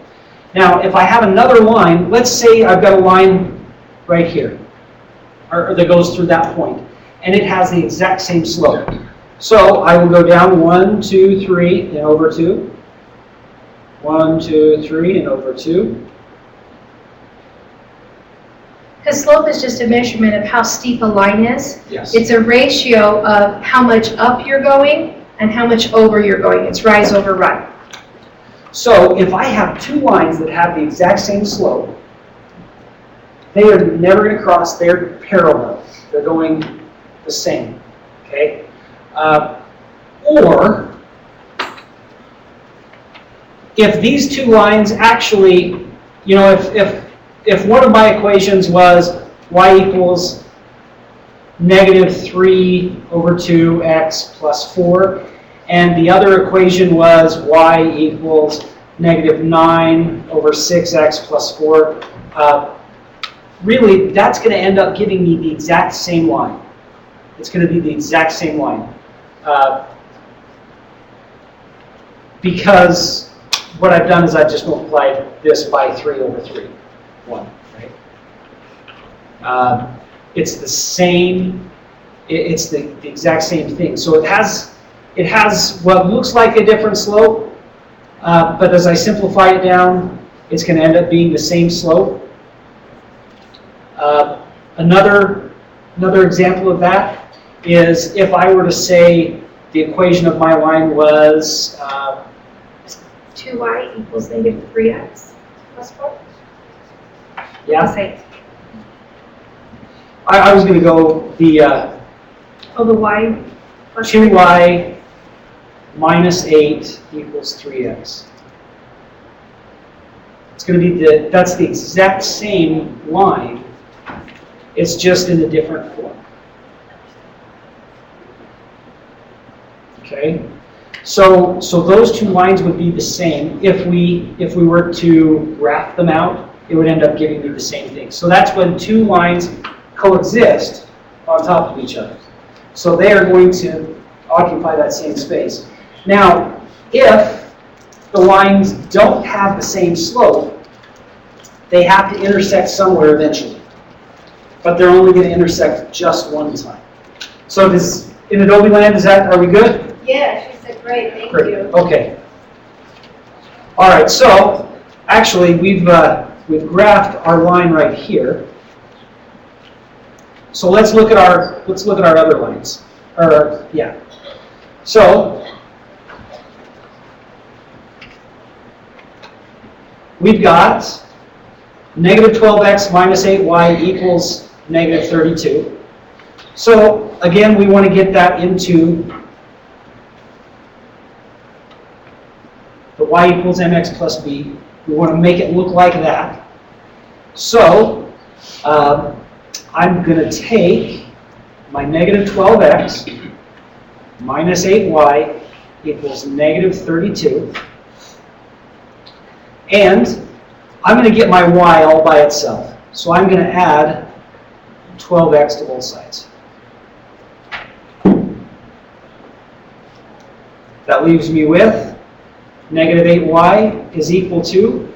Now, if I have another line, let's say I've got a line right here, or that goes through that point, and it has the exact same slope. So I will go down 1, 2, 3, and over 2. 1, 2, 3, and over 2. Because slope is just a measurement of how steep a line is. Yes. It's a ratio of how much up you're going and how much over you're going. It's rise over run. So if I have two lines that have the exact same slope, they are never going to cross. They're parallel. They're going the same. Okay? Or if these two lines actually, if one of my equations was y equals negative 3 over 2x plus 4, and the other equation was y equals negative 9 over 6x plus 4, really, that's going to end up giving me the exact same line. It's going to be the exact same line. Because what I've done is I've just multiplied this by 3 over 3. 1, right? It's the same, it's the exact same thing. So it has what looks like a different slope, but as I simplify it down, it's going to end up being the same slope. Another example of that is if I were to say the equation of my line was 2y equals negative 3x plus 4. yeah. Say. I was going to go the The y plus 2y minus 8 equals 3x. It's going to be that's the exact same line. It's just in a different form. Okay? So those two lines would be the same. If we were to graph them out, it would end up giving me the same thing. So that's when two lines coexist on top of each other. So they are going to occupy that same space. Now, if the lines don't have the same slope, they have to intersect somewhere eventually. But they're only going to intersect just one time. So in Adobe Land, are we good? Yeah, she said great, thank Great. you. Okay. All right. So actually, we've graphed our line right here. So let's look at our other lines. So we've got negative 12x minus 8y equals negative 32. So again, we want to get that into the y equals mx plus b. We want to make it look like that. So I'm going to take my negative 12x minus 8y equals negative 32. And I'm going to get my y all by itself. So I'm going to add 12x to both sides. That leaves me with negative 8y is equal to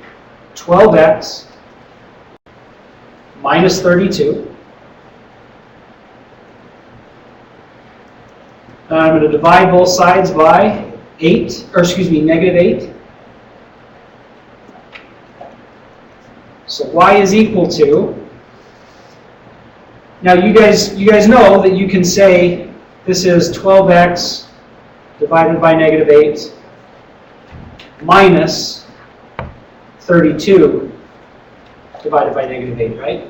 12x minus 32. And I'm going to divide both sides by negative 8. So y is equal to Now you guys know that you can say this is 12x divided by -8 minus 32 divided by -8, right?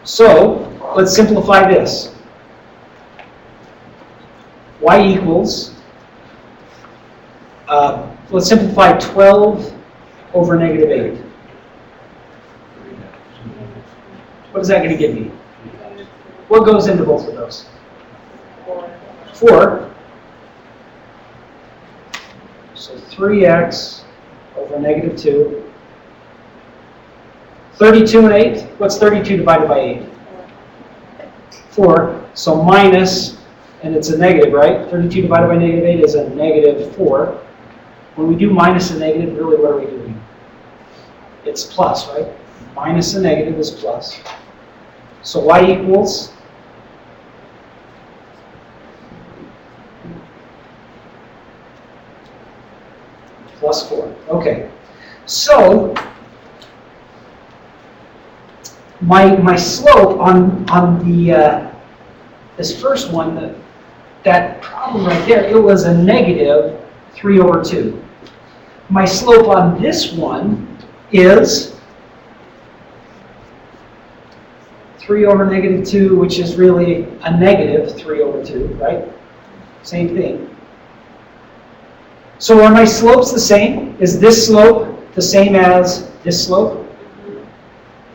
So let's simplify this. Y equals, let's simplify 12 over -8. What is that going to give me? What goes into both of those? 4. So 3x over -2. 32 and 8. What's 32 divided by 8? 4. So minus, and it's a negative, right? 32 divided by -8 is a -4. When we do minus a negative, really what are we doing? It's plus, right? Minus a negative is plus. So y equals +4. Okay. So my slope on the this first one, that problem right there, it was a -3/2. My slope on this one is 3/2, which is really a -3/2, right? Same thing. So are my slopes the same? Is this slope the same as this slope?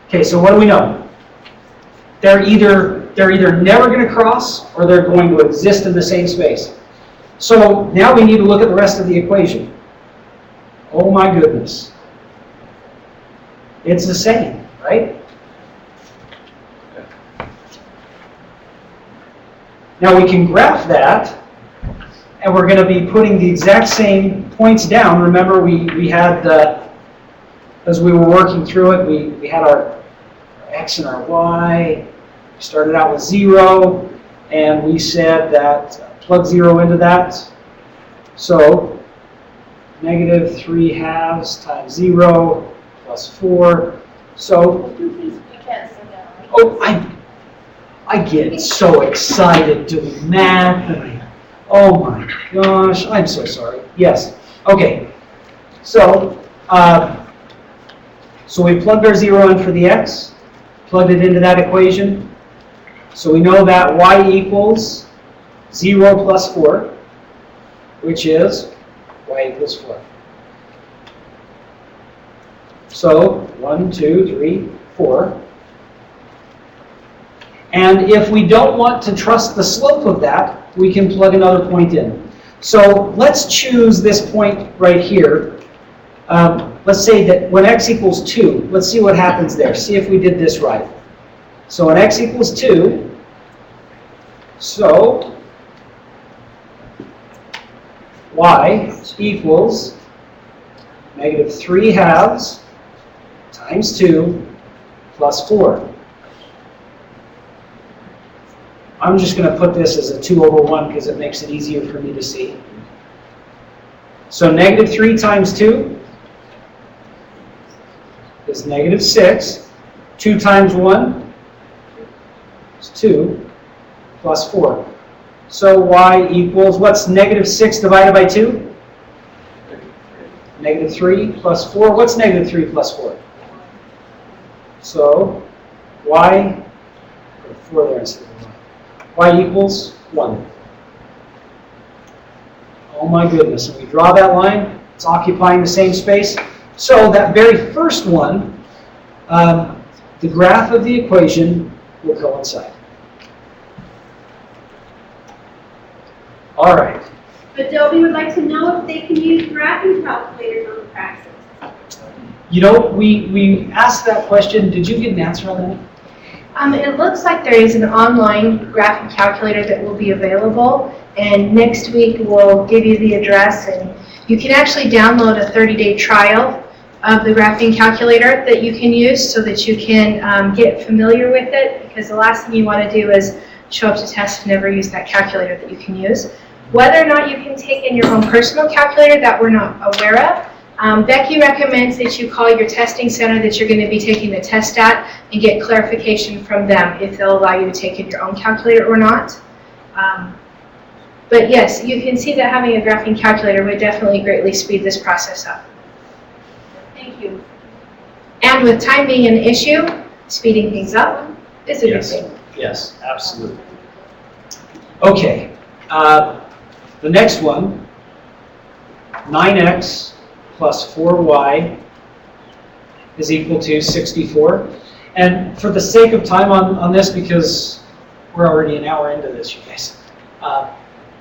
Okay, so what do we know? They're either never going to cross or they're going to exist in the same space. So now we need to look at the rest of the equation. Oh my goodness. It's the same, right? Now we can graph that, and we're going to be putting the exact same points down. Remember, we had, as we were working through it, we had our x and our y. We started out with 0, and we said that plug 0 into that. So -3/2 times 0 plus 4. So, oh, I get so excited doing math. Oh my gosh, I'm so sorry. Yes. Okay. So, so we plugged our 0 in for the x, plugged it into that equation. So we know that y equals 0 plus 4, which is y equals 4. So 1, 2, 3, 4. And if we don't want to trust the slope of that, we can plug another point in. So let's choose this point right here. Let's say that when x equals 2, let's see what happens there. See if we did this right. So when x equals 2, so y equals -3/2 times 2 plus 4. I'm just going to put this as a 2/1 because it makes it easier for me to see. So -3 times 2 is -6. 2 times 1 is 2 plus 4. So y equals, what's -6 divided by 2? -3 plus 4. What's -3 plus 4? So y, put 4 there instead of 1. Y equals 1. Oh my goodness, when we draw that line, it's occupying the same space. So that very first one, the graph of the equation will coincide. All right. But Dobie would like to know if they can use graphing calculators on the Praxis. You know, we asked that question. Did you get an answer on that? It looks like there is an online graphing calculator that will be available, and next week we'll give you the address, and you can actually download a 30-day trial of the graphing calculator that you can use so that you can get familiar with it, because the last thing you want to do is show up to test and never use that calculator that you can use. Whether or not you can take in your own personal calculator, that we're not aware of, Becky recommends that you call your testing center that you're going to be taking the test at and get clarification from them if they'll allow you to take in your own calculator or not. But yes, you can see that having a graphing calculator would definitely greatly speed this process up. Thank you. And with time being an issue, speeding things up is a good Yes. thing. Yes, absolutely. Okay, the next one, 9x plus 4y is equal to 64. And for the sake of time on this, because we're already an hour into this, you guys,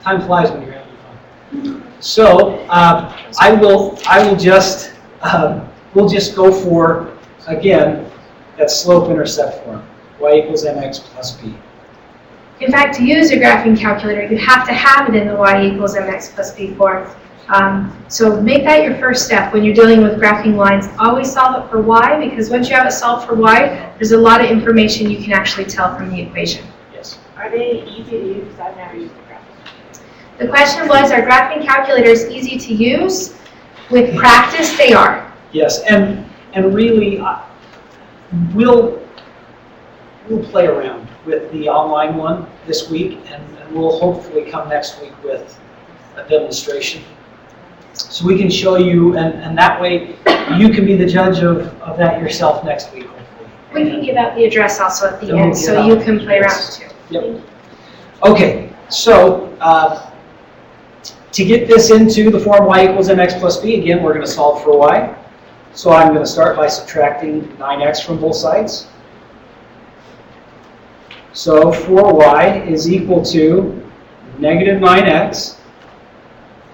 time flies when you're having fun. So I will just, we'll just go for, again, that slope-intercept form, y equals mx plus b. In fact, to use a graphing calculator, you have to have it in the y equals mx plus b form. So make that your first step when you're dealing with graphing lines. Always solve it for y, because once you have it solved for y, there's a lot of information you can actually tell from the equation. Yes. Are they easy to use? Because I've never used a graphic. The question was, are graphing calculators easy to use? With practice, they are. Yes, and really, we'll play around with the online one this week, and we'll hopefully come next week with a demonstration. So we can show you, and that way you can be the judge of that yourself next week, hopefully. We can give out the address also at the Then we'll end, so give you out can the play around address. too. Yep. Okay, so to get this into the form y equals mx plus b, again, we're going to solve for y. So I'm going to start by subtracting 9x from both sides. So 4y is equal to negative 9x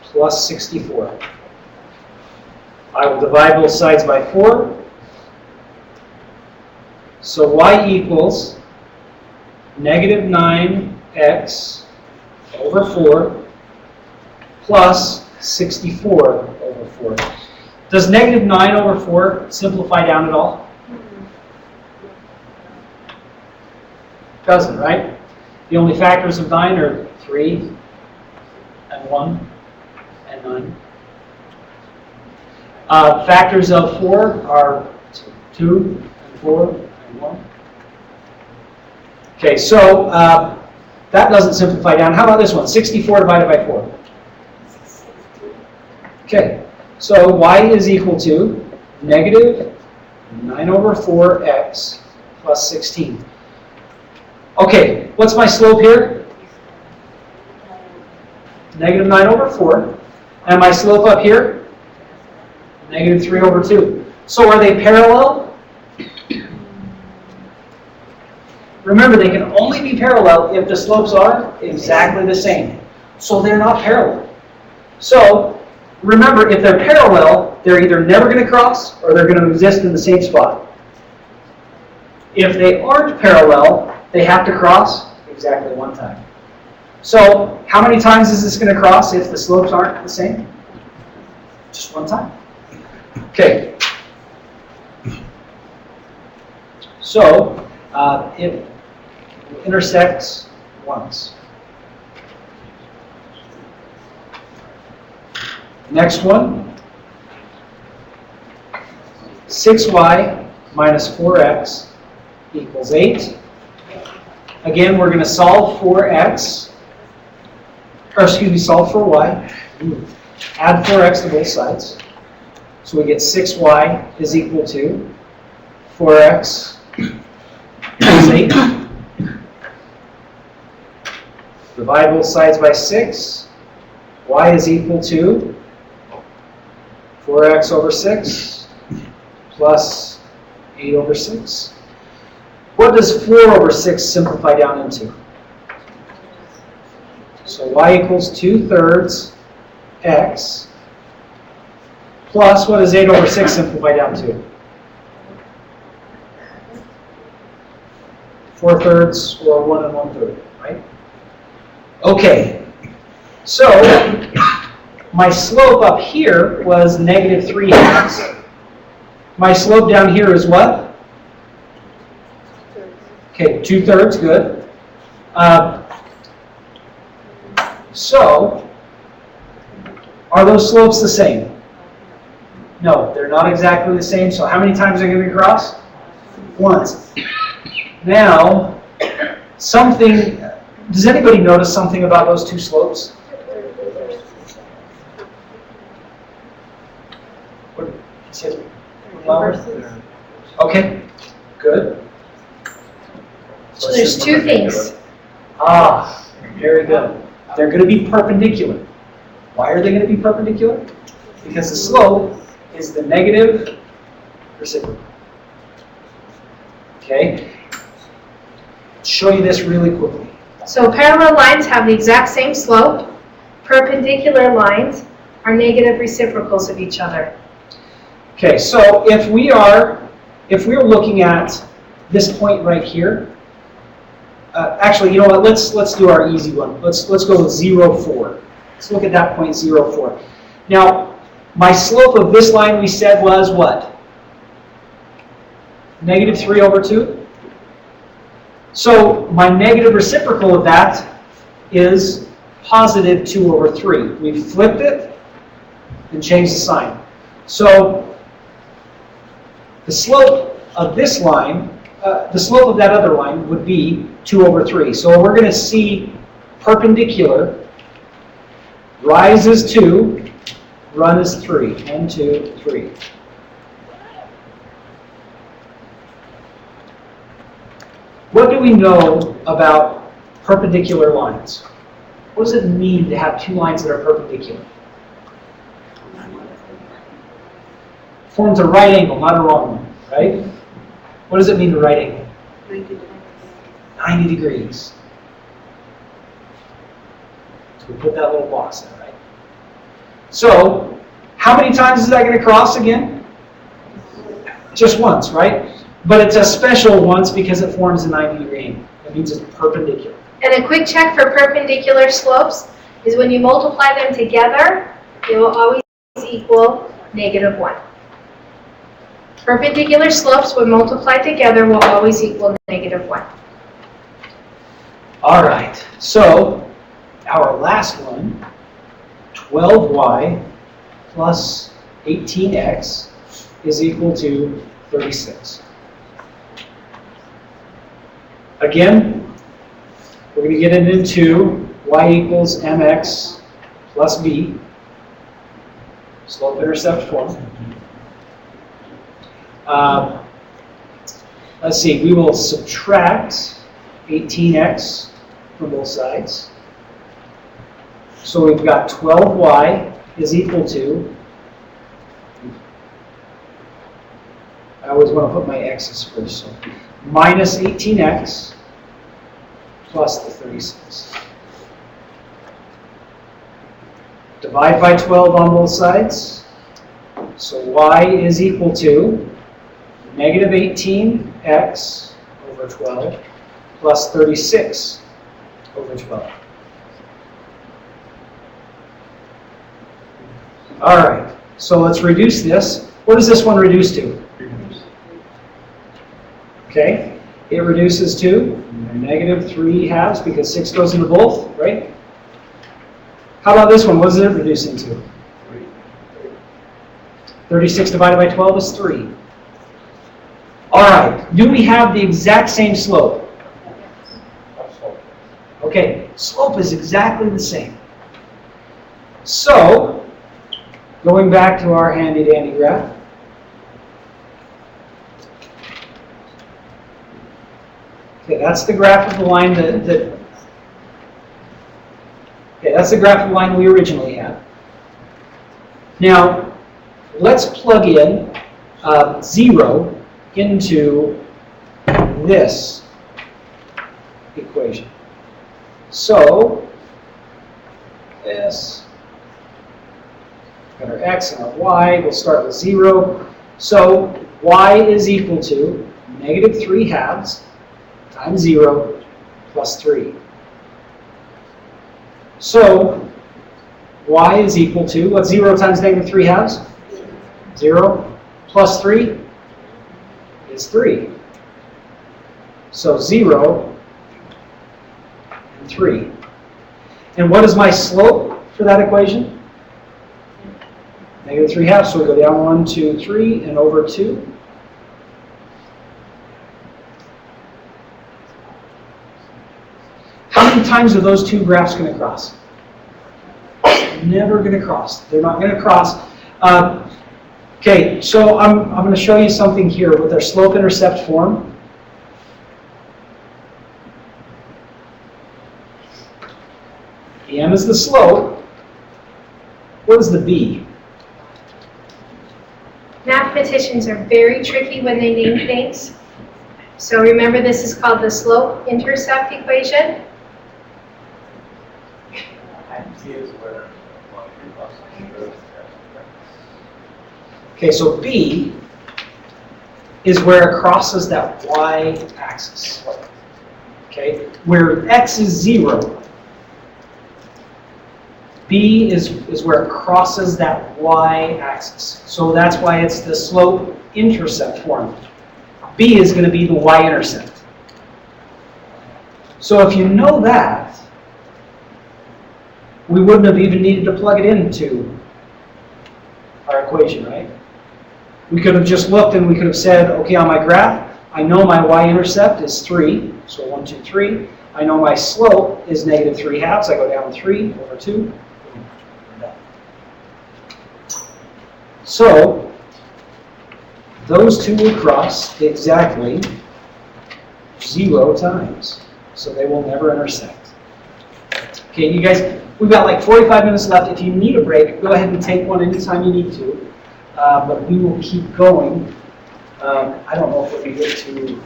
plus 64. I will divide both sides by 4. So y equals negative 9x over 4 plus 64 over 4. Does negative 9 over 4 simplify down at all? Doesn't, right? The only factors of 9 are 3 and 1 and 9. Factors of 4 are 2 and 4 and 1. Okay, so that doesn't simplify down. How about this one? 64 divided by 4. Okay, so y is equal to negative 9 over 4x plus 16. Okay, what's my slope here? Negative 9 over 4. And my slope up here? Negative 3 over 2. So are they parallel? Remember, they can only be parallel if the slopes are exactly the same. So they're not parallel. So remember, if they're parallel, they're either never going to cross or they're going to exist in the same spot. If they aren't parallel, they have to cross exactly one time. So how many times is this going to cross if the slopes aren't the same? Just one time. Okay. So it intersects once. Next one. 6y minus 4x equals 8. Again, we're going to solve for x, or excuse me, solve for y. Add 4x to both sides. So we get 6y is equal to 4x plus 8. Divide both sides by 6. Y is equal to 4x over 6 plus 8 over 6. What does 4 over 6 simplify down into? So y equals 2/3 x plus, what does 8 over 6 simplify down to? 4/3 or 1 and 1/3, right? Okay, so my slope up here was negative 3/2. My slope down here is what? Okay, 2/3, good. So, are those slopes the same? No, they're not exactly the same, so how many times are they going to cross? Once. Now, something, does anybody notice something about those two slopes? What, it says, okay, good. So there's two things. Ah, very good. They're going to be perpendicular. Why are they going to be perpendicular? Because the slope is the negative reciprocal. Okay? Show you this really quickly. So parallel lines have the exact same slope. Perpendicular lines are negative reciprocals of each other. Okay, so if we're looking at this point right here, actually, you know what? Let's do our easy one. Let's go with 0, 4. Let's look at that point 0, 4. Now, my slope of this line we said was what? Negative 3 over 2. So my negative reciprocal of that is positive 2 over 3. We've flipped it and changed the sign. So the slope of this line, the slope of that other line would be 2 over 3. So we're going to see perpendicular, rise is 2, run is 3. 1, 2, 3. What do we know about perpendicular lines? What does it mean to have two lines that are perpendicular? Forms a right angle, not a wrong one, right? What does it mean, a right angle? 90 degrees. So we put that little box there, right? So, how many times is that going to cross again? Just once, right? But it's a special once because it forms a 90 degree angle. That means it's perpendicular. And a quick check for perpendicular slopes is when you multiply them together, they will always equal -1. Perpendicular slopes when multiplied together will always equal -1. All right, so our last one, 12y plus 18x is equal to 36. Again, we're going to get it into y equals mx plus b, slope-intercept form. Let's see, we will subtract 18x from both sides. So we've got 12y is equal to, I always want to put my x's first, so minus 18x plus the 36. Divide by 12 on both sides. So y is equal to negative 18x over 12 plus 36 over 12. All right, so let's reduce this. What does this one reduce to? Okay, it reduces to -3/2 because 6 goes into both, right? How about this one? What is it reducing to? 36 divided by 12 is 3. All right, do we have the exact same slope? Okay, slope is exactly the same. So, going back to our handy-dandy graph, okay, that's the graph of the line okay, that's the graph of the line we originally had. Now, let's plug in 0 into this equation. So, this, got our x and our y, we'll start with 0. So, y is equal to -3/2 times 0 plus 3. So, y is equal to, what's 0 times -3/2? 0 plus 3 is 3. So 0 and 3. And what is my slope for that equation? Negative 3/2, so we go down 1, 2, 3, and over 2. How many times are those two graphs going to cross? Never going to cross. They're not going to cross. Okay, so I'm going to show you something here with our slope-intercept form. The m is the slope. What is the b? Mathematicians are very tricky when they name things. So remember, this is called the slope-intercept equation. He is where one of your buses goes. Okay, so b is where it crosses that y-axis. Okay, where x is 0. B is where it crosses that y-axis. So that's why it's the slope-intercept form. B is going to be the y-intercept. So if you know that, we wouldn't have even needed to plug it into our equation, right? We could have just looked and we could have said, okay, on my graph, I know my y-intercept is 3, so 1, 2, 3. I know my slope is negative 3/2, I go down 3 over 2. So, those two will cross exactly 0 times. So they will never intersect. Okay, you guys, we've got like 45 minutes left. If you need a break, go ahead and take one anytime you need to. But we will keep going. I don't know if we're going to get to...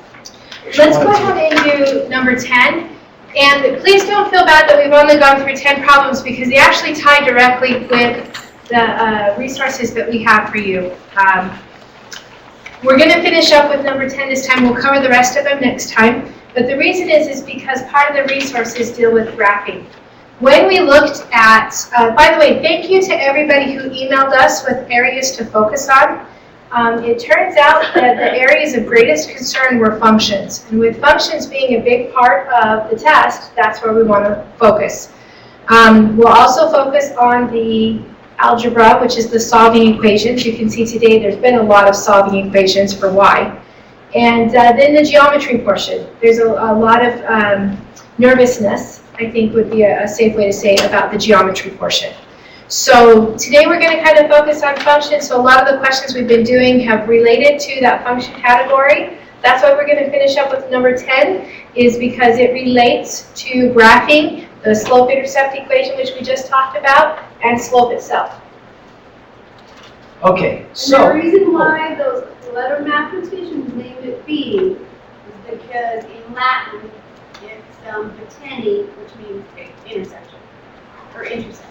Let's go ahead and do number 10. And please don't feel bad that we've only gone through 10 problems because they actually tie directly with the resources that we have for you. We're going to finish up with number 10 this time. We'll cover the rest of them next time. But the reason is because part of the resources deal with graphing. When we looked at, by the way, thank you to everybody who emailed us with areas to focus on. It turns out that the areas of greatest concern were functions. And with functions being a big part of the test, that's where we want to focus. We'll also focus on the algebra, which is the solving equations. You can see today there's been a lot of solving equations for y. And then the geometry portion. There's a lot of nervousness, I think would be a safe way to say about the geometry portion. So today we're going to kind of focus on functions. So a lot of the questions we've been doing have related to that function category. That's why we're going to finish up with number 10, is because it relates to graphing, the slope-intercept equation, which we just talked about, and slope itself. Okay, And so... the reason why those clever mathematicians named it B is because in Latin, it's pateni, which means intersection, or intersect.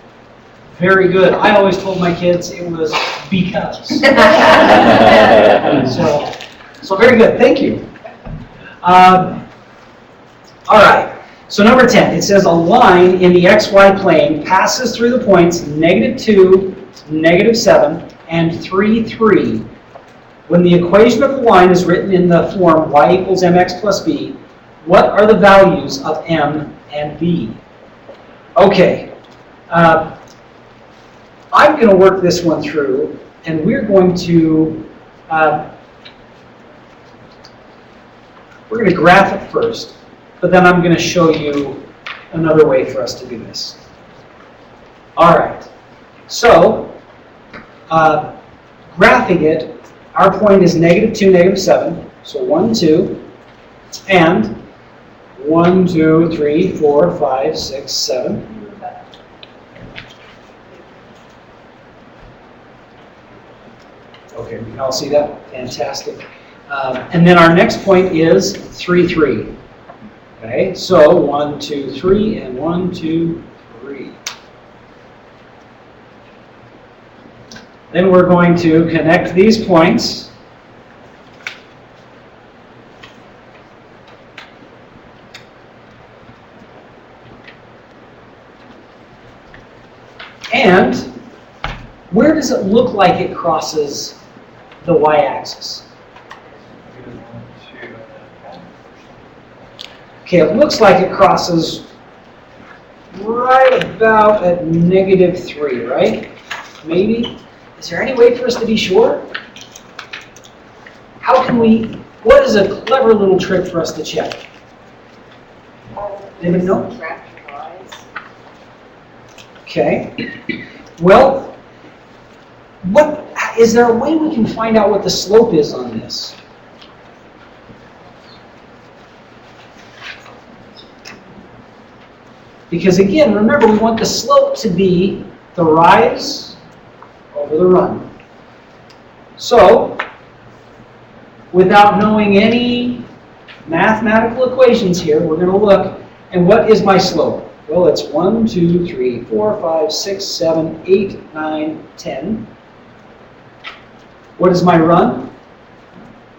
Very good. I always told my kids it was because. So very good. Thank you. All right. So number 10, it says a line in the xy plane passes through the points -2, -7, and 3, 3. When the equation of the line is written in the form y equals mx plus b, what are the values of m and b? Okay. I'm going to work this one through, and we're going to graph it first, but then I'm going to show you another way for us to do this. All right. So, graphing it, our point is -2, -7. So 1, 2, and 1, 2, 3, 4, 5, 6, 7. Okay, we can all see that? Fantastic. And then our next point is 3, 3. Okay, so 1, 2, 3, and 1, 2, 3. Then we're going to connect these points. And where does it look like it crosses the y-axis? Okay, it looks like it crosses right about at -3, right? Maybe? Is there any way for us to be sure? How can we, what is a clever little trick for us to check? Anybody know? Okay. Well, is there a way we can find out what the slope is on this? Because again, remember, we want the slope to be the rise over the run. So, without knowing any mathematical equations here, we're going to look, and what is my slope? Well, it's 1, 2, 3, 4, 5, 6, 7, 8, 9, 10. What is my run?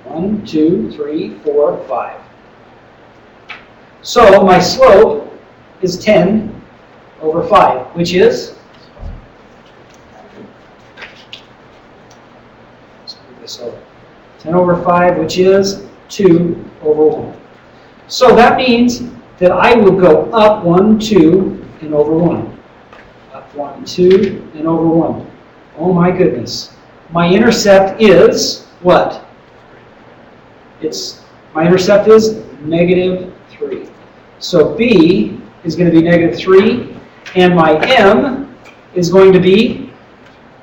1, 2, 3, 4, 5. So my slope is 10 over 5, which is? Let's move this over. 10 over 5, which is 2 over 1. So that means that I will go up 1, 2, and over 1. Up 1, 2, and over 1. Oh my goodness. My intercept is what? My intercept is -3. So B is going to be -3, and my M is going to be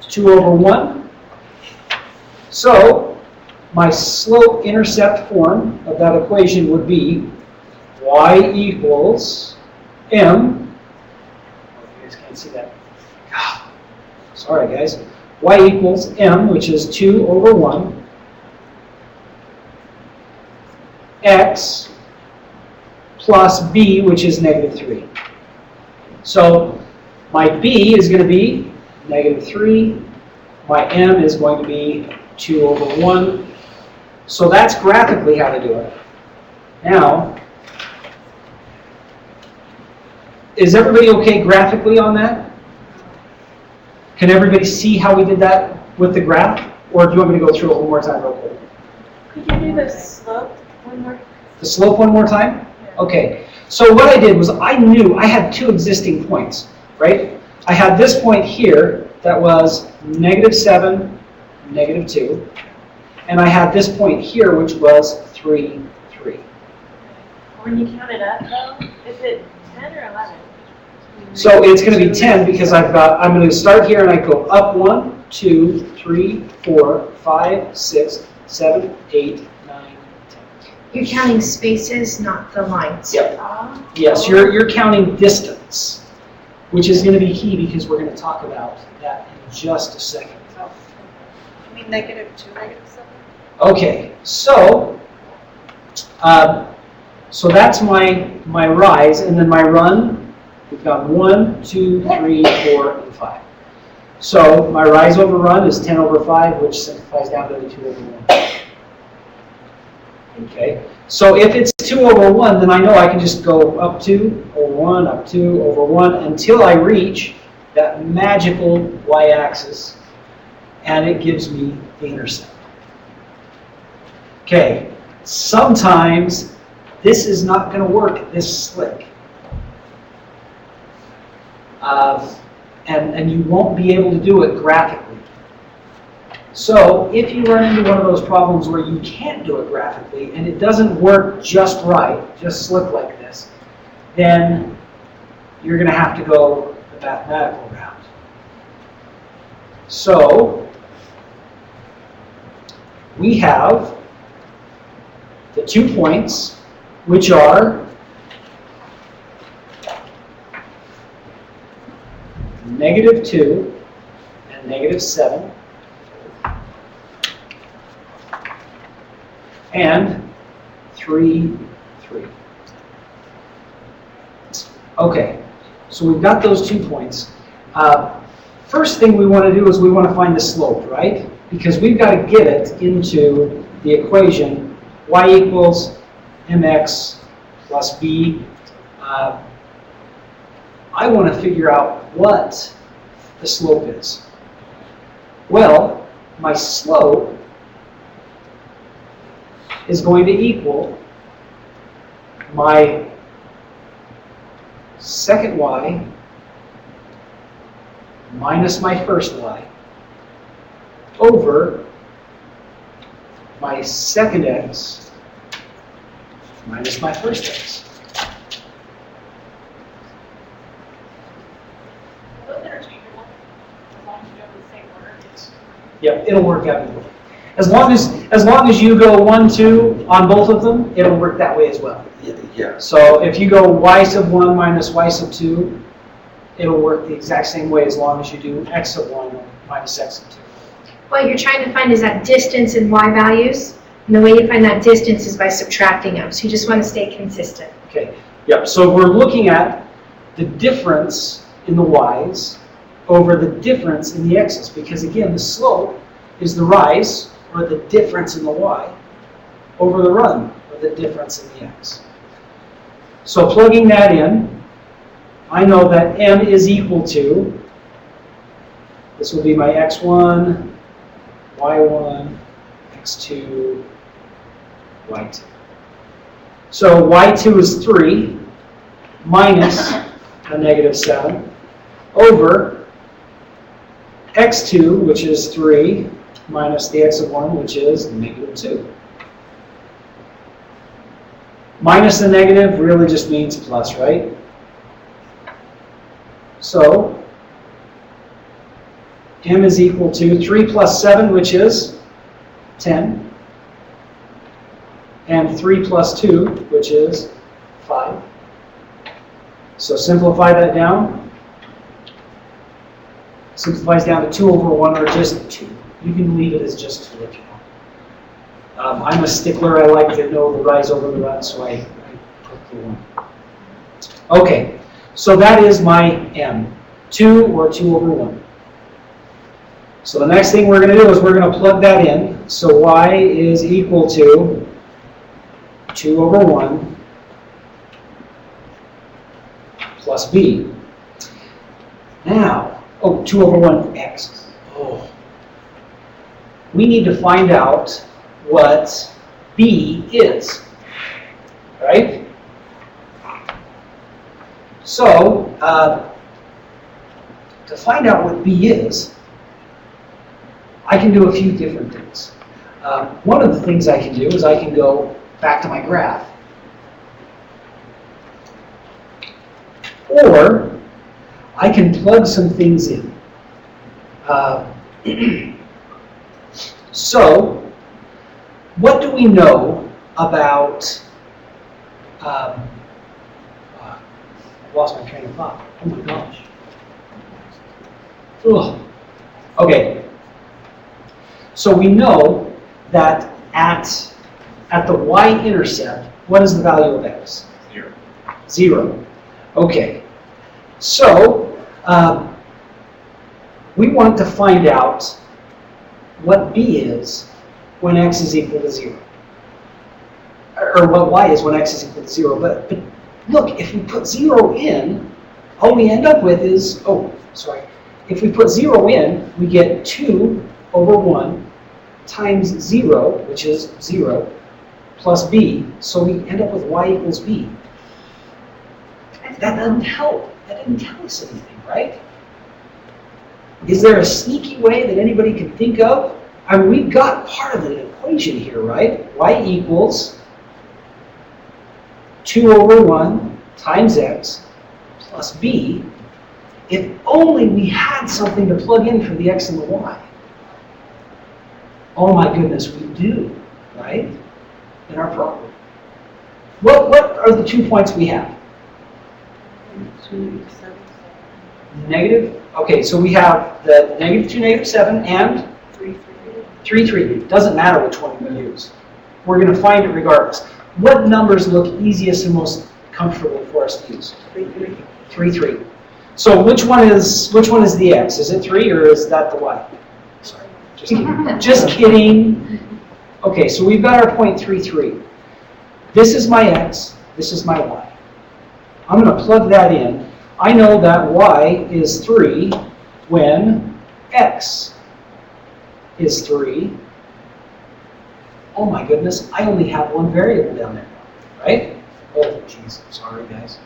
2 over 1. So my slope-intercept form of that equation would be y equals m. Oh, you guys can't see that. Sorry, guys. Y equals m, which is 2 over 1, x plus b, which is -3. So my b is going to be -3. My m is going to be 2 over 1. So that's graphically how to do it. Now, is everybody okay graphically on that? Can everybody see how we did that with the graph? Or do you want me to go through it one more time real quick? Could you do the slope one more? The slope one more time? Okay. So what I did was I knew I had two existing points, right? I had this point here that was -7, -2. And I had this point here, which was 3, 3. When you count it up, though, is it 10 or 11? So it's going to be 10 because I'm going to start here and I go up 1, 2, 3, 4, 5, 6, 7, 8, 9, 10. You're counting spaces, not the lines. Yep. Yes, you're counting distance, which is going to be key because we're going to talk about that in just a second. I mean -2, -7? Okay, so that's my rise, and then my run. We've got 1, 2, 3, 4, and 5. So my rise over run is 10 over 5, which simplifies down to the 2 over 1. Okay, so if it's 2 over 1, then I know I can just go up 2 over 1, up 2 over 1, until I reach that magical y-axis, and it gives me the intercept. Okay, sometimes this is not going to work this slick. And you won't be able to do it graphically. So if you run into one of those problems where you can't do it graphically and it doesn't work just right, just slick like this, then you're going to have to go the mathematical route. So we have the 2 points, which are -2 and -7, and 3, 3. Okay, so we've got those 2 points. First thing we want to do is we want to find the slope, right? Because we've got to get it into the equation y equals mx plus b. I want to figure out what the slope is. Well, my slope is going to equal my second y minus my first y over my second x minus my first x. Those interchangeable, as long as you go to the same order. Yep, it'll work out either way. As long as you go 1, 2 on both of them, it'll work that way as well. Yeah. So if you go y sub 1 minus y sub 2, it'll work the exact same way as long as you do x sub 1 minus x sub 2. What you're trying to find is that distance in y values, and the way you find that distance is by subtracting them. So you just want to stay consistent. Okay, yep, so we're looking at the difference in the y's over the difference in the x's, because again, the slope is the rise, or the difference in the y, over the run, or the difference in the x. So plugging that in, I know that m is equal to, this will be my x1, y1, x2, y2. So y2 is 3 minus a negative 7 over x2, which is 3, minus the x of 1, which is negative 2. Minus the negative really just means plus, right? So m is equal to 3 plus 7, which is 10, and 3 plus 2, which is 5. So simplify that down. Simplifies down to 2 over 1, or just 2. You can leave it as just 2 if you want. I'm a stickler. I like to know the rise over the run, so I put the 1. Okay, so that is my m. 2 or 2 over 1. So the next thing we're going to do is we're going to plug that in. So y is equal to 2 over 1 plus b. Now, 2 over 1 x. Oh. We need to find out what b is, right? So, to find out what b is, I can do a few different things. One of the things I can do is I can go back to my graph, or I can plug some things in. So, what do we know about, I lost my train of thought. Oh my gosh. Ugh. Okay. So we know that at the y-intercept, what is the value of x? 0. 0. Okay. So, we want to find out what b is when x is equal to 0. Or what y is when x is equal to 0. But look, if we put 0 in, all we end up with is, if we put 0 in, we get 2 over 1 times 0, which is 0, plus b. So we end up with y equals b. That doesn't help. That didn't tell us anything, right? Is there a sneaky way that anybody can think of? I mean, we've got part of an equation here, right? Y equals 2 over 1 times x plus b. If only we had something to plug in for the x and the y. Oh my goodness, we do, right? In our problem. What are the 2 points we have? Negative? Okay, so we have the -2, -7, and 3, 3. Doesn't matter which one we use. We're going to find it regardless. What numbers look easiest and most comfortable for us to use? 3, 3. So which one is the x? Is it 3 or is that the y? Sorry, just kidding. Just kidding. Okay, so we've got our point 3, 3. This is my x. This is my y. I'm going to plug that in. I know that y is 3 when x is 3. Oh my goodness, I only have one variable down there, right? Oh, jeez, sorry guys.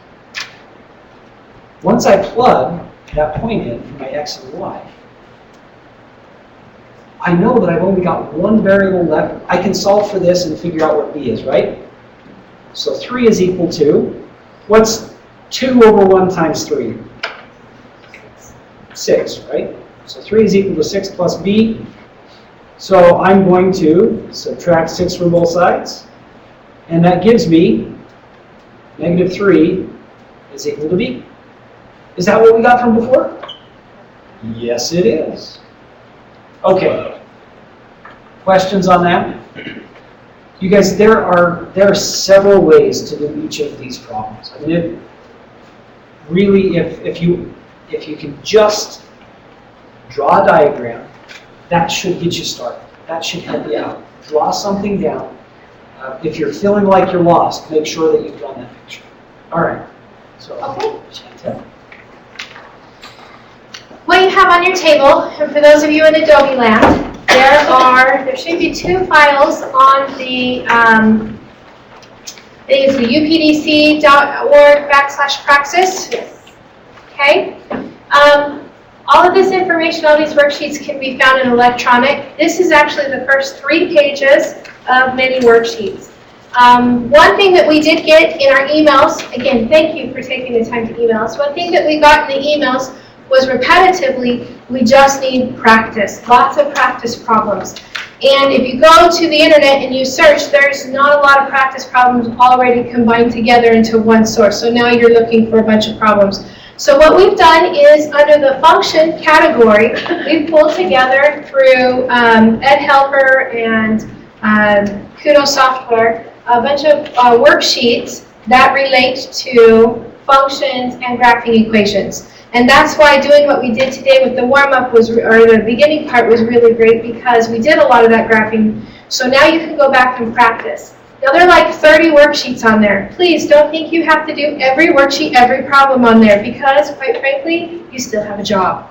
Once I plug that point in for my x and y, I know that I've only got one variable left. I can solve for this and figure out what b is, right? So 3 is equal to, what's 2 over 1 times 3? 6, right? So 3 is equal to 6 plus b. So I'm going to subtract 6 from both sides. And that gives me negative 3 is equal to b. Is that what we got from before? Yes, it is. Okay. Questions on that? You guys, there are several ways to do each of these problems. I mean, really, if you can just draw a diagram, that should get you started. That should help you out. Draw something down. If you're feeling like you're lost, make sure that you've drawn that picture. All right. So, Okay. Chantel. What you have on your table, and for those of you in Adobe land, there should be 2 files on the, I think it's the updc.org/praxis. Okay? All of this information, all these worksheets can be found in electronic. This is actually the first 3 pages of many worksheets. One thing that we did get in our emails, again, thank you for taking the time to email us. One thing that we got in the emails was repetitively, we just need practice, lots of practice problems. And if you go to the internet and you search, there's not a lot of practice problems already combined together into one source. So now you're looking for a bunch of problems. So what we've done is, under the function category, we've pulled together through EdHelper and Kudo software a bunch of worksheets that relate to functions and graphing equations. And that's why doing what we did today with the warm-up or the beginning part was really great, because we did a lot of that graphing. So now you can go back and practice. Now there are like 30 worksheets on there. Please don't think you have to do every worksheet, every problem on there, because quite frankly, you still have a job.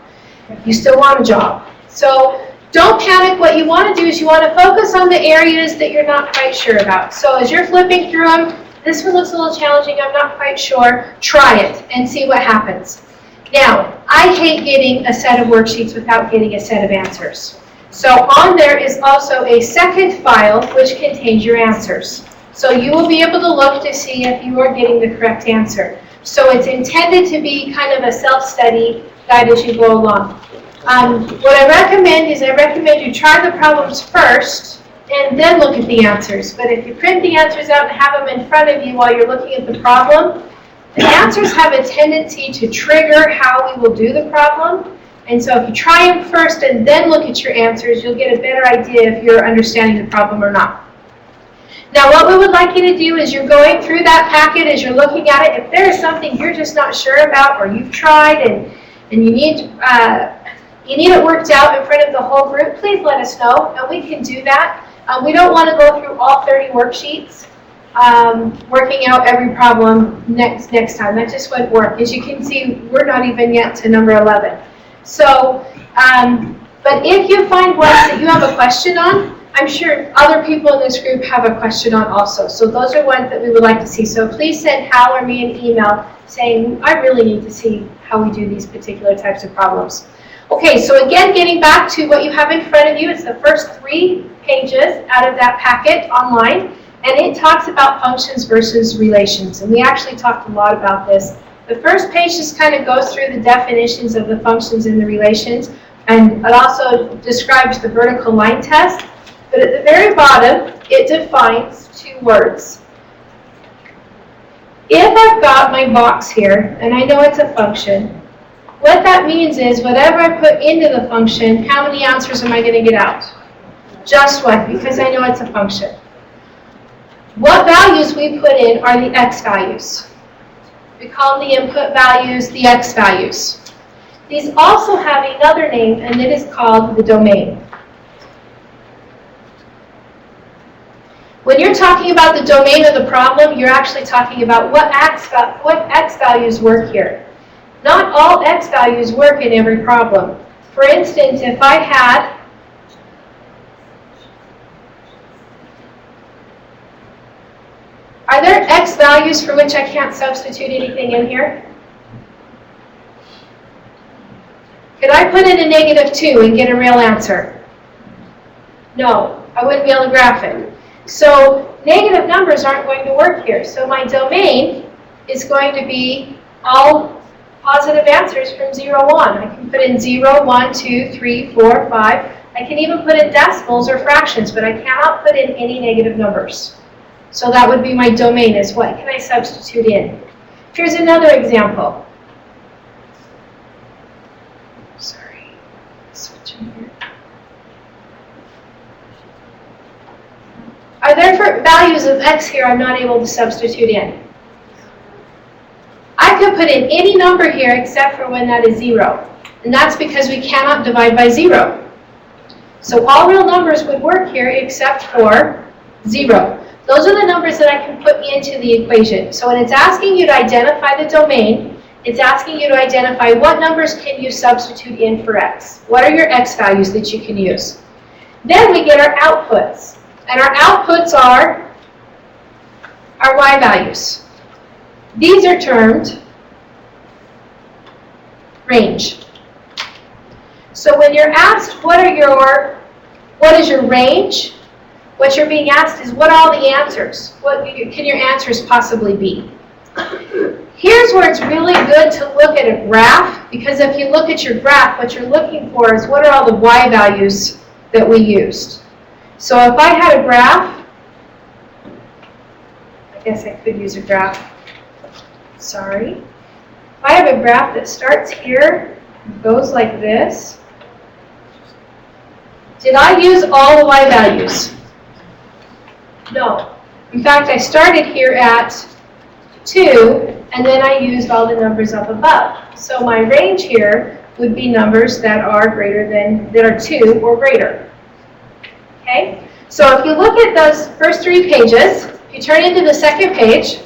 You still want a job. So don't panic. What you want to do is you want to focus on the areas that you're not quite sure about. So as you're flipping through them, this one looks a little challenging, I'm not quite sure. Try it and see what happens. Now, I hate getting a set of worksheets without getting a set of answers. So on there is also a second file which contains your answers. So you will be able to look to see if you are getting the correct answer. So it's intended to be kind of a self-study guide as you go along. What I recommend is you try the problems first and then look at the answers. But if you print the answers out and have them in front of you while you're looking at the problem, the answers have a tendency to trigger how we will do the problem. And so if you try them first and then look at your answers, you'll get a better idea if you're understanding the problem or not. Now what we would like you to do is you're going through that packet as you're looking at it. If there is something you're just not sure about, or you've tried and you need it worked out in front of the whole group, please let us know and we can do that. We don't want to go through all 30 worksheets. Working out every problem next time. That just wouldn't work. As you can see, we're not even yet to number 11. So, but if you find ones that you have a question on, I'm sure other people in this group have a question on also. So those are ones that we would like to see. So please send Hal or me an email saying, I really need to see how we do these particular types of problems. Okay, so again, getting back to what you have in front of you, it's the first 3 pages out of that packet online. And it talks about functions versus relations. And we actually talked a lot about this. The first page just kind of goes through the definitions of the functions and the relations. And it also describes the vertical line test. But at the very bottom, it defines 2 words. If I've got my box here, and I know it's a function, what that means is whatever I put into the function, how many answers am I going to get out? Just 1, because I know it's a function. What values we put in are the x values. We call the input values the x values. These also have another name, and it is called the domain. When you're talking about the domain of the problem, you're actually talking about what x values work here. Not all x values work in every problem. For instance, if I had Are there x values for which I can't substitute anything in here? Could I put in a -2 and get a real answer? No, I wouldn't be able to graph it. So negative numbers aren't going to work here. So my domain is going to be all positive answers from 0, 1. I can put in 0, 1, 2, 3, 4, 5. I can even put in decimals or fractions, but I cannot put in any negative numbers. So that would be my domain, is what can I substitute in. Here's another example. Sorry, switching here. Are there values of x here I'm not able to substitute in? I could put in any number here except for when that is 0. And that's because we cannot divide by 0. So all real numbers would work here except for 0. Those are the numbers that I can put into the equation. So when it's asking you to identify the domain, it's asking you to identify what numbers can you substitute in for x. What are your x values that you can use? Then we get our outputs. And our outputs are our y values. These are termed range. So when you're asked what is your range, what you're being asked is what are all the answers? What can your answers possibly be? Here's where it's really good to look at a graph, because if you look at your graph, what you're looking for is what are all the y values that we used. So if I had a graph, I guess I could use a graph. Sorry. If I have a graph that starts here and goes like this, did I use all the y values? No. In fact, I started here at 2, and then I used all the numbers up above. So my range here would be numbers that are that are 2 or greater. Okay? So if you look at those first 3 pages, if you turn into the second page,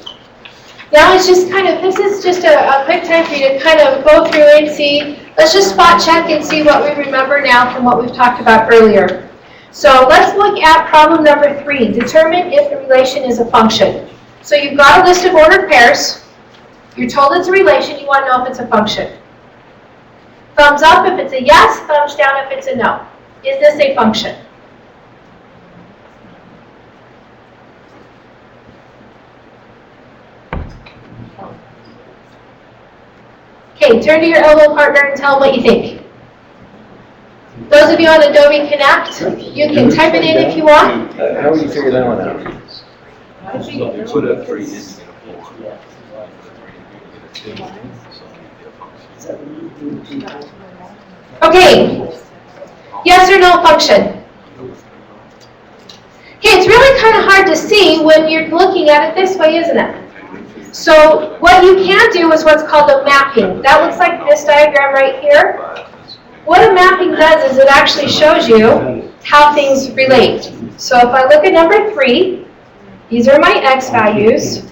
now it's just this is just a quick time for you to kind of go through and see, let's just spot check and see what we remember now from what we've talked about earlier. So let's look at problem number 3, determine if the relation is a function. So you've got a list of ordered pairs, you're told it's a relation, you want to know if it's a function. Thumbs up if it's a yes, thumbs down if it's a no. Is this a function? Okay, turn to your elbow partner and tell them what you think. Those of you on Adobe Connect, you can type it in if you want. How would you figure that one out? Put a 3 in. Okay, yes or no function? Okay, it's really kind of hard to see when you're looking at it this way, isn't it? So what you can do is what's called a mapping. That looks like this diagram right here. What a mapping does is it actually shows you how things relate. So if I look at number 3, these are my x values,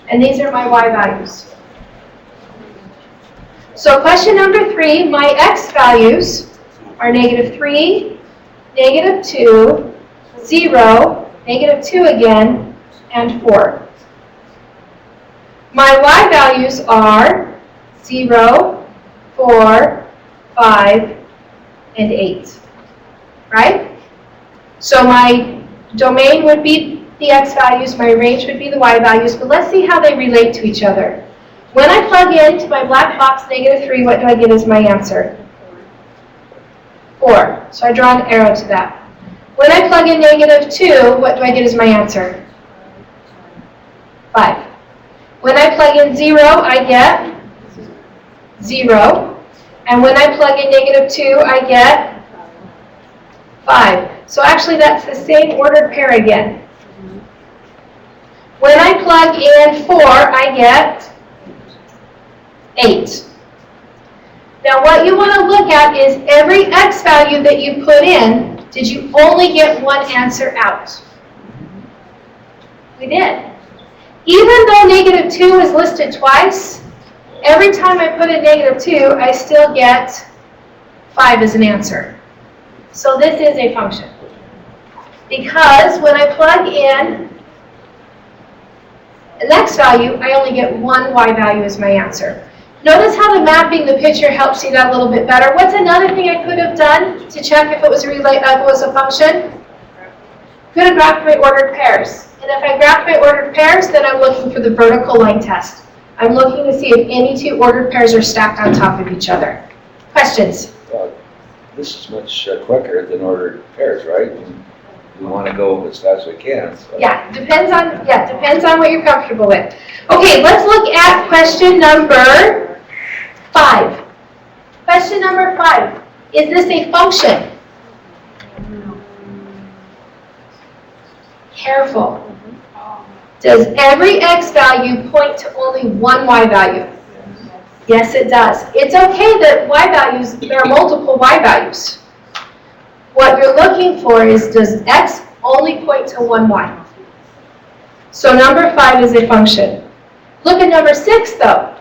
and these are my y values. So question number 3, my x values are -3, -2, 0, -2 again, and 4. My y values are 0, 4, 5, and 8, right? So my domain would be the x values, my range would be the y values, but let's see how they relate to each other. When I plug into my black box -3, what do I get as my answer? 4. So I draw an arrow to that. When I plug in -2, what do I get as my answer? 5. When I plug in 0, I get 0. And when I plug in -2, I get 5. So actually that's the same ordered pair again. When I plug in 4, I get 8. Now what you want to look at is every x value that you put in, did you only get one answer out? We did. Even though -2 is listed twice, every time I put in -2, I still get 5 as an answer. So this is a function. Because when I plug in an x value, I only get one y value as my answer. Notice how the mapping, the picture helps you that a little bit better. What's another thing I could have done to check if it was a function? Could have graphed my ordered pairs. And if I graph my ordered pairs, then I'm looking for the vertical line test. I'm looking to see if any two ordered pairs are stacked on top of each other. Questions? This is much quicker than ordered pairs, right? And we want to go as fast as we can. So. Yeah, depends on what you're comfortable with. Okay, let's look at question number 5. Question number 5. Is this a function? Careful. Does every x value point to only one y value? Yes, it does. It's okay that y values, there are multiple y values. What you're looking for is, does x only point to one y? So number 5 is a function. Look at number 6 though.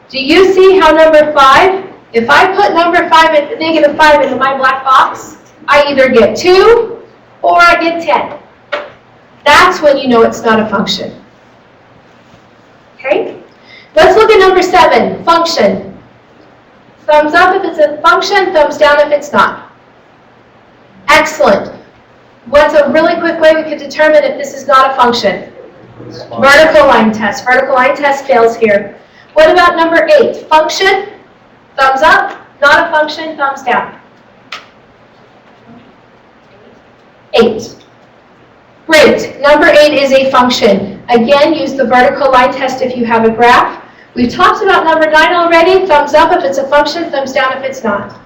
Do you see how number 5, if I put number 5 at negative 5 into my black box, I either get 2 or I get 10. That's when you know it's not a function. Okay? Let's look at number 7, function. Thumbs up if it's a function, thumbs down if it's not. Excellent. What's a really quick way we could determine if this is not a function? Vertical line test. Vertical line test fails here. What about number 8, function? Thumbs up, not a function, thumbs down. 8. Great. Number 8 is a function. Again, use the vertical line test if you have a graph. We've talked about number 9 already. Thumbs up if it's a function, thumbs down if it's not.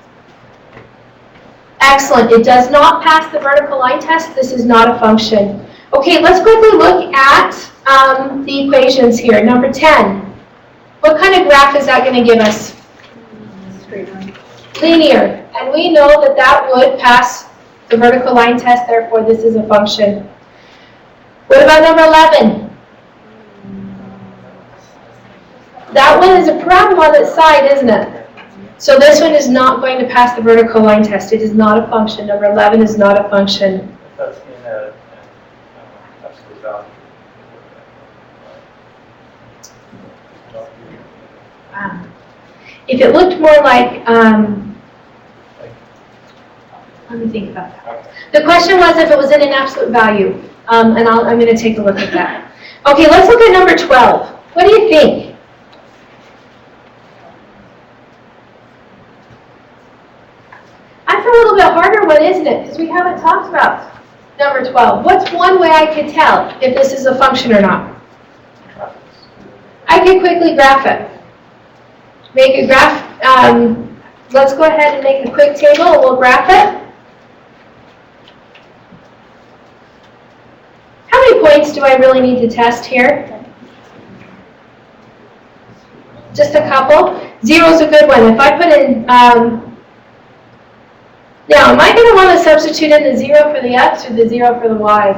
Excellent. It does not pass the vertical line test. This is not a function. Okay, let's quickly look at the equations here. Number 10. What kind of graph is that going to give us? Linear. And we know that that would pass the vertical line test, therefore this is a function. What about number 11? That one is a parabola on its side, isn't it? So this one is not going to pass the vertical line test. It is not a function. Number 11 is not a function. That's in an absolute value. If it looked more like, let me think about that. The question was if it was in an absolute value, and I'm going to take a look at that. Okay, let's look at number 12. What do you think? That's a little bit harder one, isn't it? Because we haven't talked about number 12. What's one way I could tell if this is a function or not? I could quickly graph it. Make a graph. Let's go ahead and make a quick table and we'll graph it. How many points do I really need to test here? Just a couple. 0 is a good one. If I put in, now am I going to want to substitute in the 0 for the x or the 0 for the y?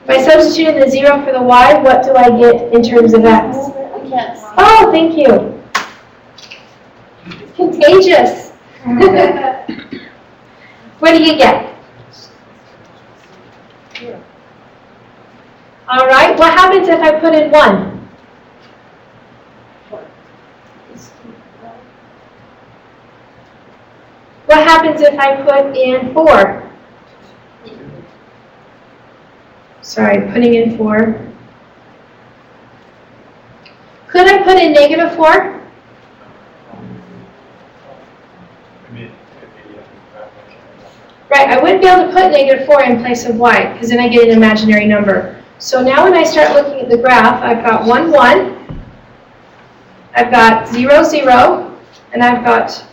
If I substitute in the 0 for the y, what do I get in terms of x? Yes. Oh, thank you. Contagious. What do you get? All right, what happens if I put in 1? What happens if I put in 4? Sorry, putting in 4. Could I put in negative 4? Right, I wouldn't be able to put negative 4 in place of y, because then I get an imaginary number. So now when I start looking at the graph, I've got 1, 1, I've got 0, 0, and I've got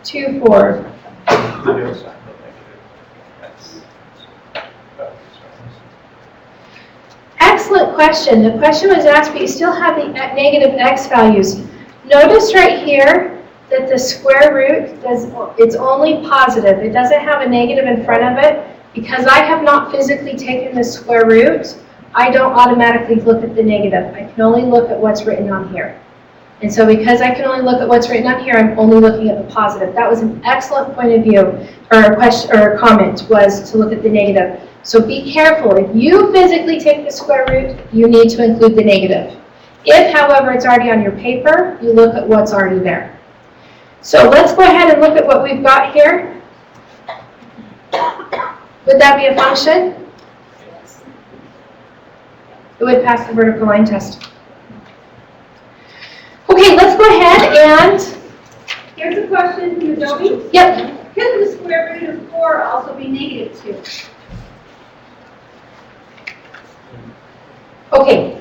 2, 4. Excellent question. The question was asked, but you still have the negative x values. Notice right here that the square root, it's only positive. It doesn't have a negative in front of it. Because I have not physically taken the square root, I don't automatically look at the negative. I can only look at what's written on here. And so because I can only look at what's written on here, I'm only looking at the positive. That was an excellent point of view, or question, or comment, was to look at the negative. So be careful. If you physically take the square root, you need to include the negative. If, however, it's already on your paper, you look at what's already there. So let's go ahead and look at what we've got here. Would that be a function? It would pass the vertical line test. Okay, let's go ahead and, Here's a question from Adobe. yep, Could the square root of 4 also be negative 2? okay.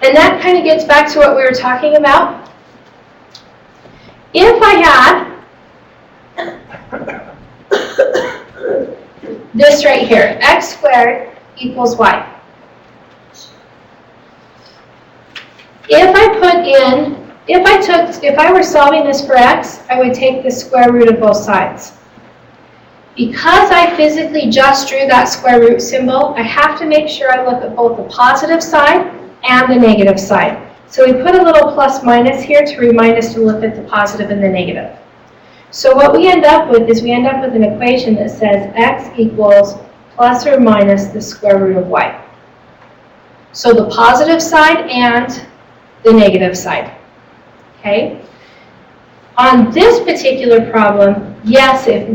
And that kind of gets back to what we were talking about. If I had this right here, x squared equals y. If I were solving this for x, I would take the square root of both sides. Because I physically just drew that square root symbol, I have to make sure I look at both the positive side and the negative side. So we put a little plus minus here to remind us to look at the positive and the negative. So what we end up with is we end up with an equation that says x equals plus or minus the square root of y. So the positive side and the negative side. Okay? On this particular problem, yes, if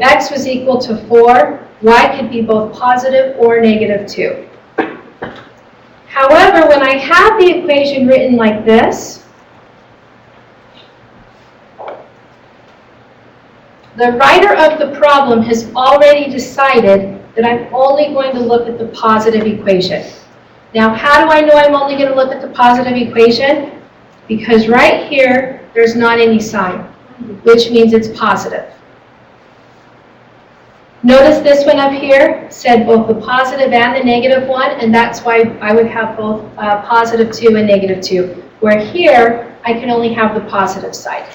x was equal to 4, y could be both positive or negative 2. However, when I have the equation written like this, the writer of the problem has already decided that I'm only going to look at the positive equation. Now, how do I know I'm only going to look at the positive equation? Because right here, there's not any sign, which means it's positive. Notice this one up here said both the positive and the negative one, and that's why I would have both positive 2 and negative 2, where here, I can only have the positive side.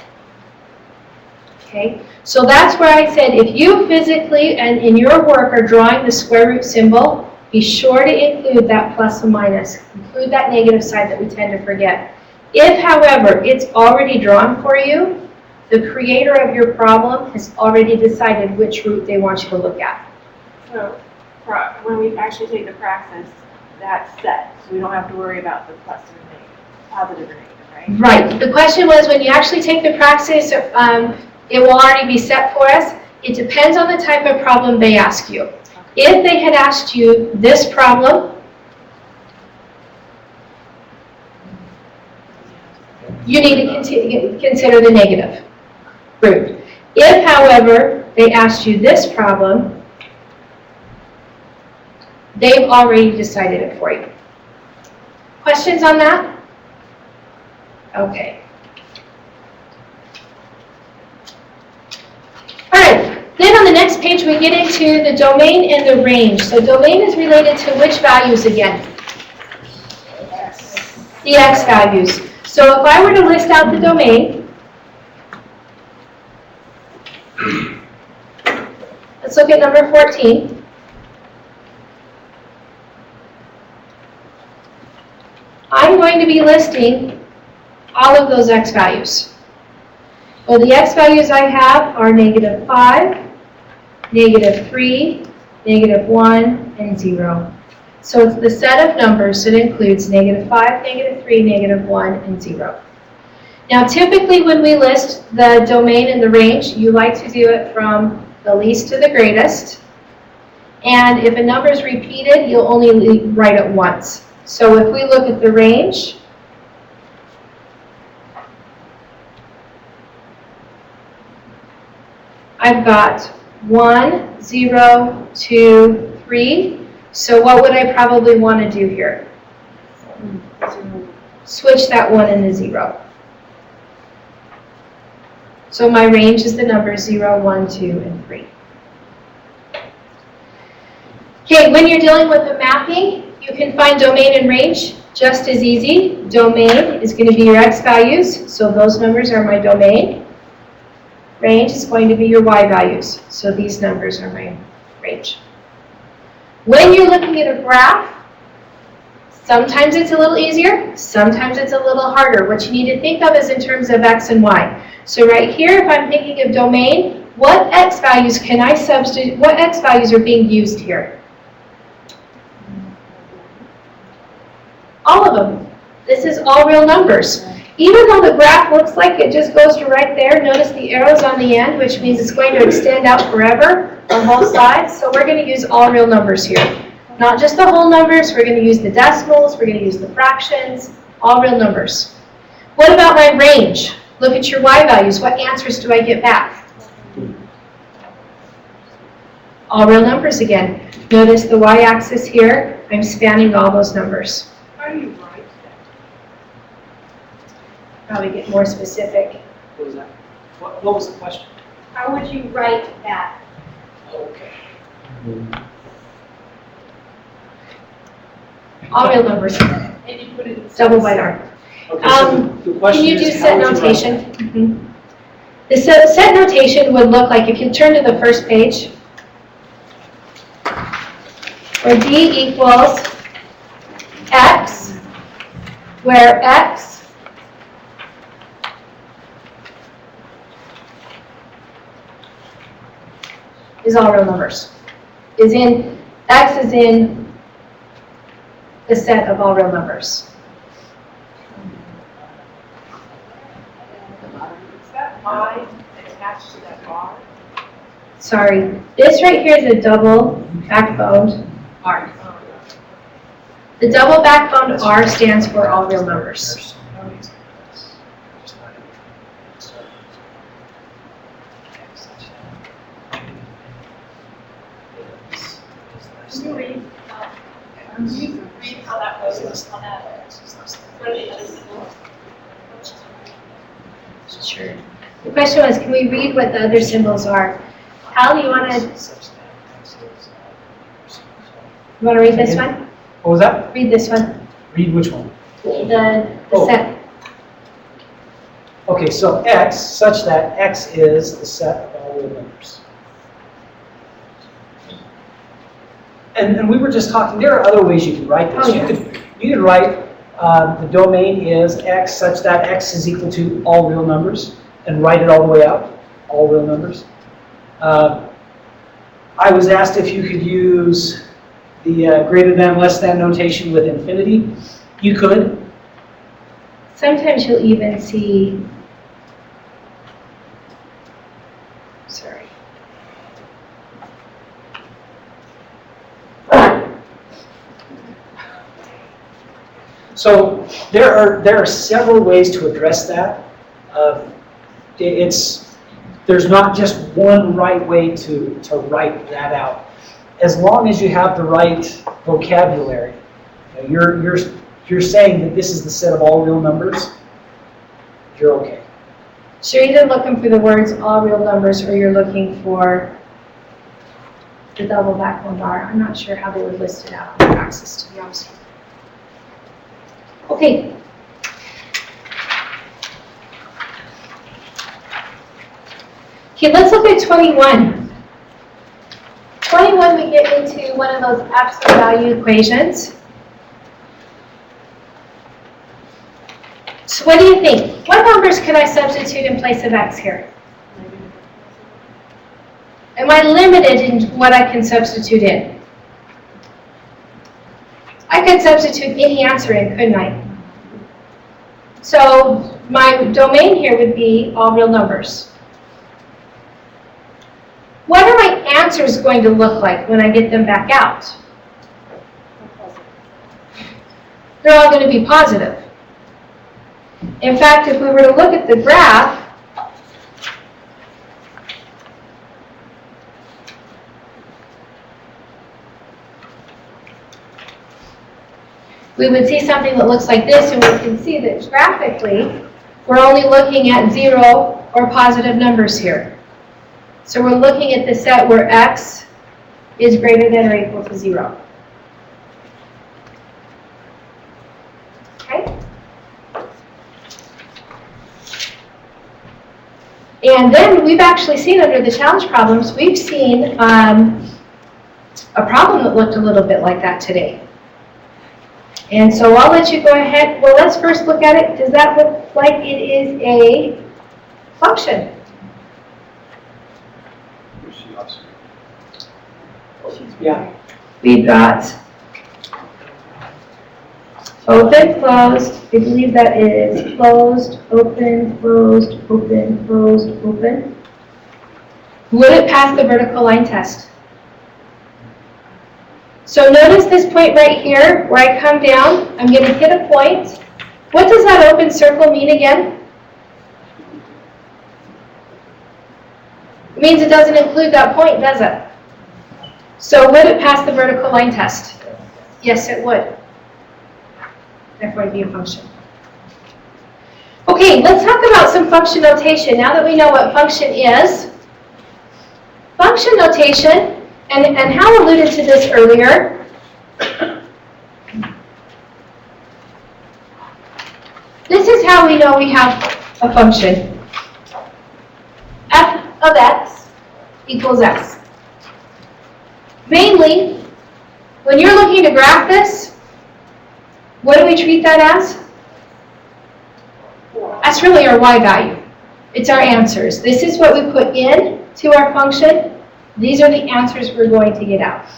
Okay, so that's where I said if you physically and in your work are drawing the square root symbol, be sure to include that plus and minus. Include that negative side that we tend to forget. If, however, it's already drawn for you, the creator of your problem has already decided which root they want you to look at. So, when we actually take the Praxis, that's set, so we don't have to worry about the plus or negative, positive or negative, right? Right. The question was when you actually take the Praxis, it will already be set for us. It depends on the type of problem they ask you. If they had asked you this problem, you need to consider the negative root. If, however, they asked you this problem, they've already decided it for you. Questions on that? Okay. All right. Then on the next page, we get into the domain and the range. So domain is related to which values again? The x values. So if I were to list out the domain, let's look at number 14. I'm going to be listing all of those x values. Well, the x values I have are negative 5, negative 3, negative 1, and 0. So it's the set of numbers that includes negative 5, negative 3, negative 1, and 0. Now, typically when we list the domain and the range, you like to do it from the least to the greatest. And if a number is repeated, you'll only write it once. So if we look at the range, I've got 1, 0, 2, 3. So what would I probably want to do here? Switch that 1 and the 0. So my range is the numbers 0, 1, 2, and 3. Okay, when you're dealing with the mapping, you can find domain and range just as easy. Domain is going to be your x values, so those numbers are my domain. Range is going to be your y values, so these numbers are my range. When you're looking at a graph, sometimes it's a little easier, sometimes it's a little harder. What you need to think of is in terms of x and y. So right here, if I'm thinking of domain, what x values can I substitute, what x values are being used here? All of them. This is all real numbers. Even though the graph looks like it just goes to right there, notice the arrows on the end, which means it's going to extend out forever on both sides. So we're going to use all real numbers here. Not just the whole numbers, we're going to use the decimals, we're going to use the fractions, all real numbers. What about my range? Look at your y values. What answers do I get back? All real numbers again. Notice the y-axis here, I'm spanning all those numbers. How do you write that? Probably get more specific. What was that? What was the question? How would you write that? Okay. All real numbers. And you put it in Double by R. Okay, so the question Can you is, do how set would you write notation? that? Mhm. The set notation would look like, if you turn to the first page, where D equals X, where X is all real numbers. X is in the set of all real numbers. Is that I attached to that bar? Sorry, this right here is a double backboned R. The double backboned R stands for all real numbers. Can you read how that goes on that? What are the other symbols? Sure. The question was, can we read what the other symbols are? Hal, you want to read this one? What was that? Read this one. Read which one? The Oh. set. Okay, so X, such that X is the set of all real numbers. And we were just talking, there are other ways you can write this. Oh, yeah. You could write the domain is X such that X is equal to all real numbers and write it all the way out, all real numbers. I was asked if you could use the greater than, less than notation with infinity. You could. Sometimes you'll even see, sorry. So there are several ways to address that. There's not just one right way to write that out. As long as you have the right vocabulary, you're saying that this is the set of all real numbers, you're okay. So you're either looking for the words all real numbers or you're looking for the double backbone R. I'm not sure how they would list it out on Praxis, to be honest. Okay. Okay, let's look at 21. 21, we get into one of those absolute value equations. So what do you think? What numbers can I substitute in place of X here? Am I limited in what I can substitute in? I could substitute any answer in, couldn't I? So my domain here would be all real numbers. What are my answers going to look like when I get them back out? They're all going to be positive. In fact, if we were to look at the graph, we would see something that looks like this, and we can see that graphically, we're only looking at 0 or positive numbers here. So we're looking at the set where X is greater than or equal to 0. Okay? And then we've actually seen under the challenge problems, we've seen a problem that looked a little bit like that today. And so I'll let you go ahead. Well, let's first look at it. Does that look like it is a function? Yeah. We've got Open, closed, I believe that is closed, open, closed, open, closed, open. Would it pass the vertical line test? So notice this point right here, where I come down, I'm going to hit a point. What does that open circle mean again? It means it doesn't include that point, does it? So would it pass the vertical line test? Yes, it would. Therefore, it'd be a function. Okay, let's talk about some function notation. Now that we know what function is, function notation, and Hal alluded to this earlier. This is how we know we have a function. F of x equals x. Mainly, when you're looking to graph this, what do we treat that as? That's really our y value. It's our answers. This is what we put in to our function. These are the answers we're going to get out.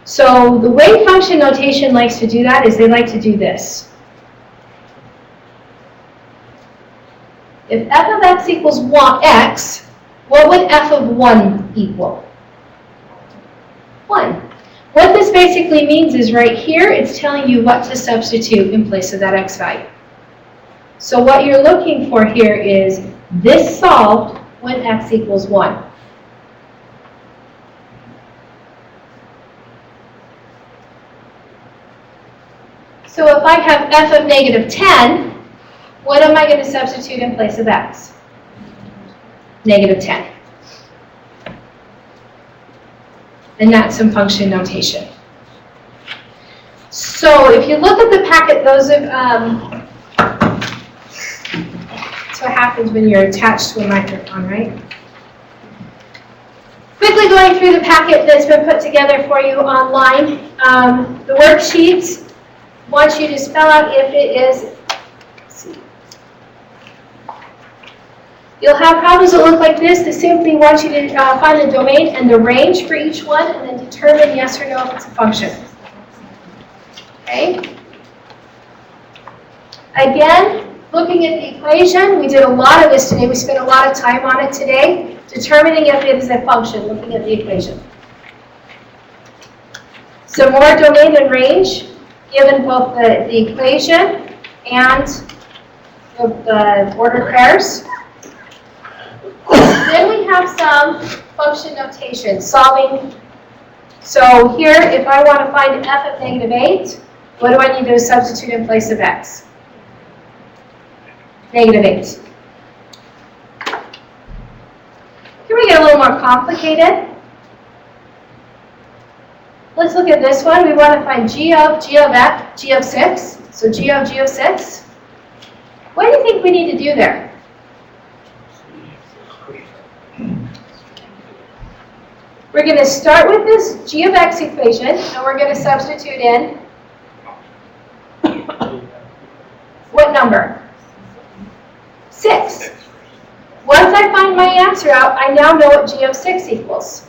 So the way function notation likes to do that is they like to do this. If f of x equals x, what would f of 1 equal? 1. What this basically means is right here, it's telling you what to substitute in place of that x value. So what you're looking for here is this solved when x equals 1. So if I have f of negative 10, what am I going to substitute in place of x? Negative 10. And that's some function notation. So if you look at the packet, those of, that's what happens when you're attached to a microphone, right? Quickly going through the packet that's been put together for you online. The worksheets want you to spell out if it is, let's see. You'll have problems that look like this. They simply want you to find the domain and the range for each one and then determine yes or no if it's a function. Okay? Again, looking at the equation, we did a lot of this today. We spent a lot of time on it today, determining if it is a function, looking at the equation. So more domain and range, given both the equation and the ordered pairs. Then we have some function notation, solving. So here, if I want to find f of negative 8, what do I need to substitute in place of x? Negative 8. Here we get a little more complicated. Let's look at this one. We want to find g of 6. So g of 6. What do you think we need to do there? We're going to start with this g of x equation, and we're going to substitute in what number? 6. Once I find my answer out, I now know what g of 6 equals.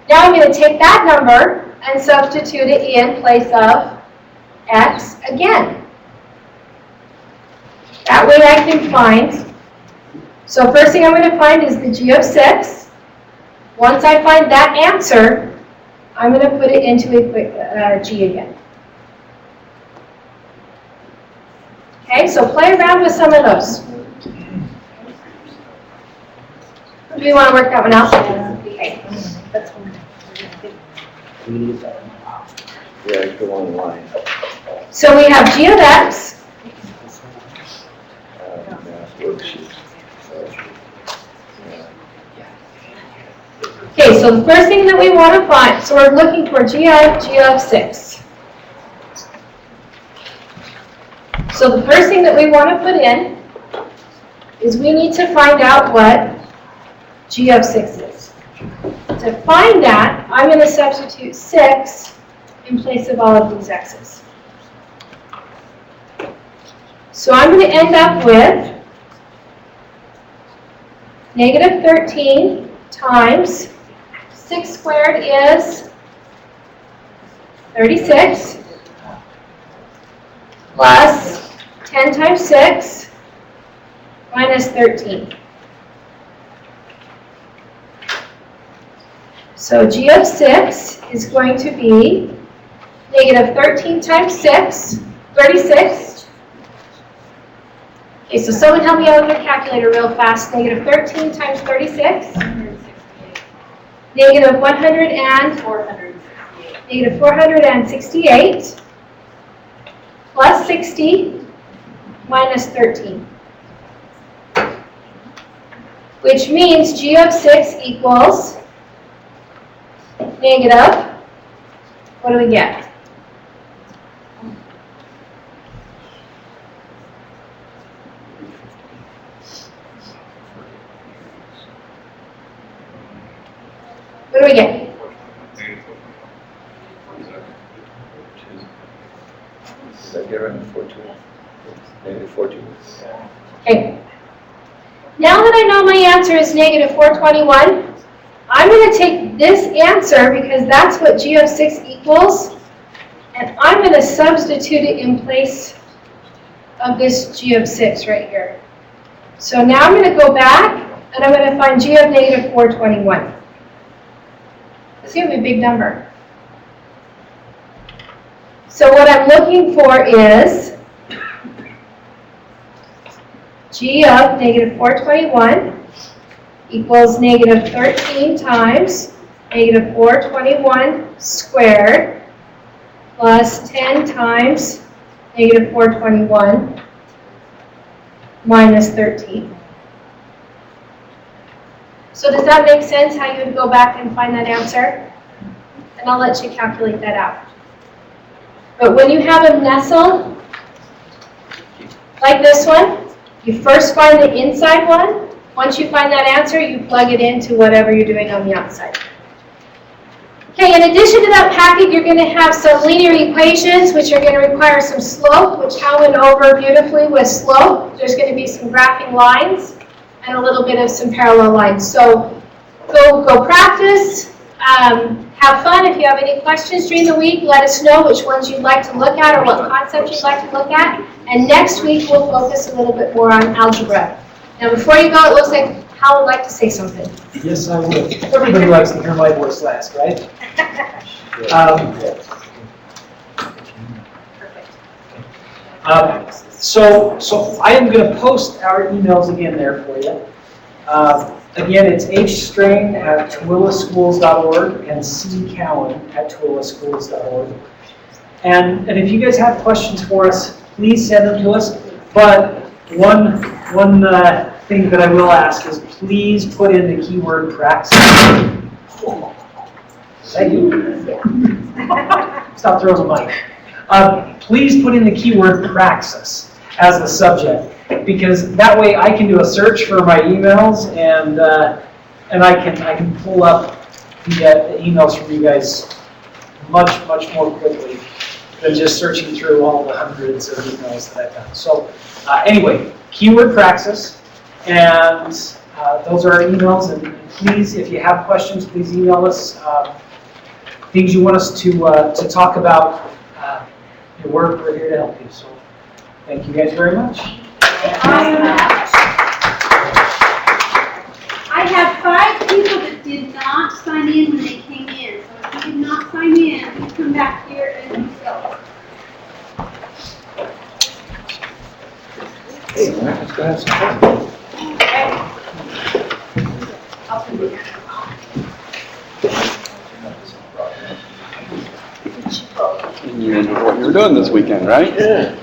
Now I'm going to take that number and substitute it in place of x again. That way I can find, so first thing I'm going to find is the g of 6. Once I find that answer, I'm going to put it into g again. Okay, so play around with some of those. Do you want to work that one out? Okay. Yeah, go online. So we have g of x. Math worksheet. Okay, so the first thing that we want to find, so we're looking for g of 6. So the first thing that we want to put in is we need to find out what g of 6 is. To find that, I'm going to substitute 6 in place of all of these x's. So I'm going to end up with negative 13 times 6 squared is 36 plus 10 times 6 minus 13. So g of 6 is going to be negative 13 times 6, 36. Okay, so someone help me out with a calculator real fast. Negative 13 times 36. Negative 100 and 468. Negative 468 plus 60 minus 13. Which means g of 6 equals negative, what do we get? What do we get? Does that get right? 42? Negative 42? Okay. Now that I know my answer is negative 421, I'm going to take this answer, because that's what g of 6 equals, and I'm going to substitute it in place of this g of 6 right here. So now I'm going to go back, and I'm going to find g of negative 421. It's going to be a big number. So what I'm looking for is g of negative 421 equals negative 13 times negative 421 squared plus 10 times negative 421 minus 13. So does that make sense, how you would go back and find that answer? And I'll let you calculate that out. But when you have them nestled, like this one, you first find the inside one. Once you find that answer, you plug it into whatever you're doing on the outside. Okay, in addition to that packet, you're going to have some linear equations, which are going to require some slope, which Hal went over beautifully with slope. There's going to be some graphing lines and a little bit of some parallel lines. So go practice. Have fun. If you have any questions during the week, let us know which ones you'd like to look at or what concepts you'd like to look at. And next week, we'll focus a little bit more on algebra. Now, before you go, it looks like Hal would like to say something. Yes, I would. Everybody likes to hear my voice last, right? So I am going to post our emails again there for you. Again, it's hstrain@tooeleschools.org and ccowan@tooeleschools.org. And if you guys have questions for us, please send them to us. But one thing that I will ask is please put in the keyword Praxis. Thank you. Stop throwing the mic. Please put in the keyword Praxis as the subject, because that way I can do a search for my emails and I can pull up the emails from you guys much more quickly than just searching through all the hundreds of emails that I've done. So anyway, keyword Praxis, and those are our emails. And please, if you have questions, please email us. Things you want us to talk about, we're here to help you. So thank you guys very much. I have 5 people that did not sign in when they came in. So if you did not sign in, please come back here and do so. Hey, let's go have some And you remember what you were doing this weekend, right? Yeah.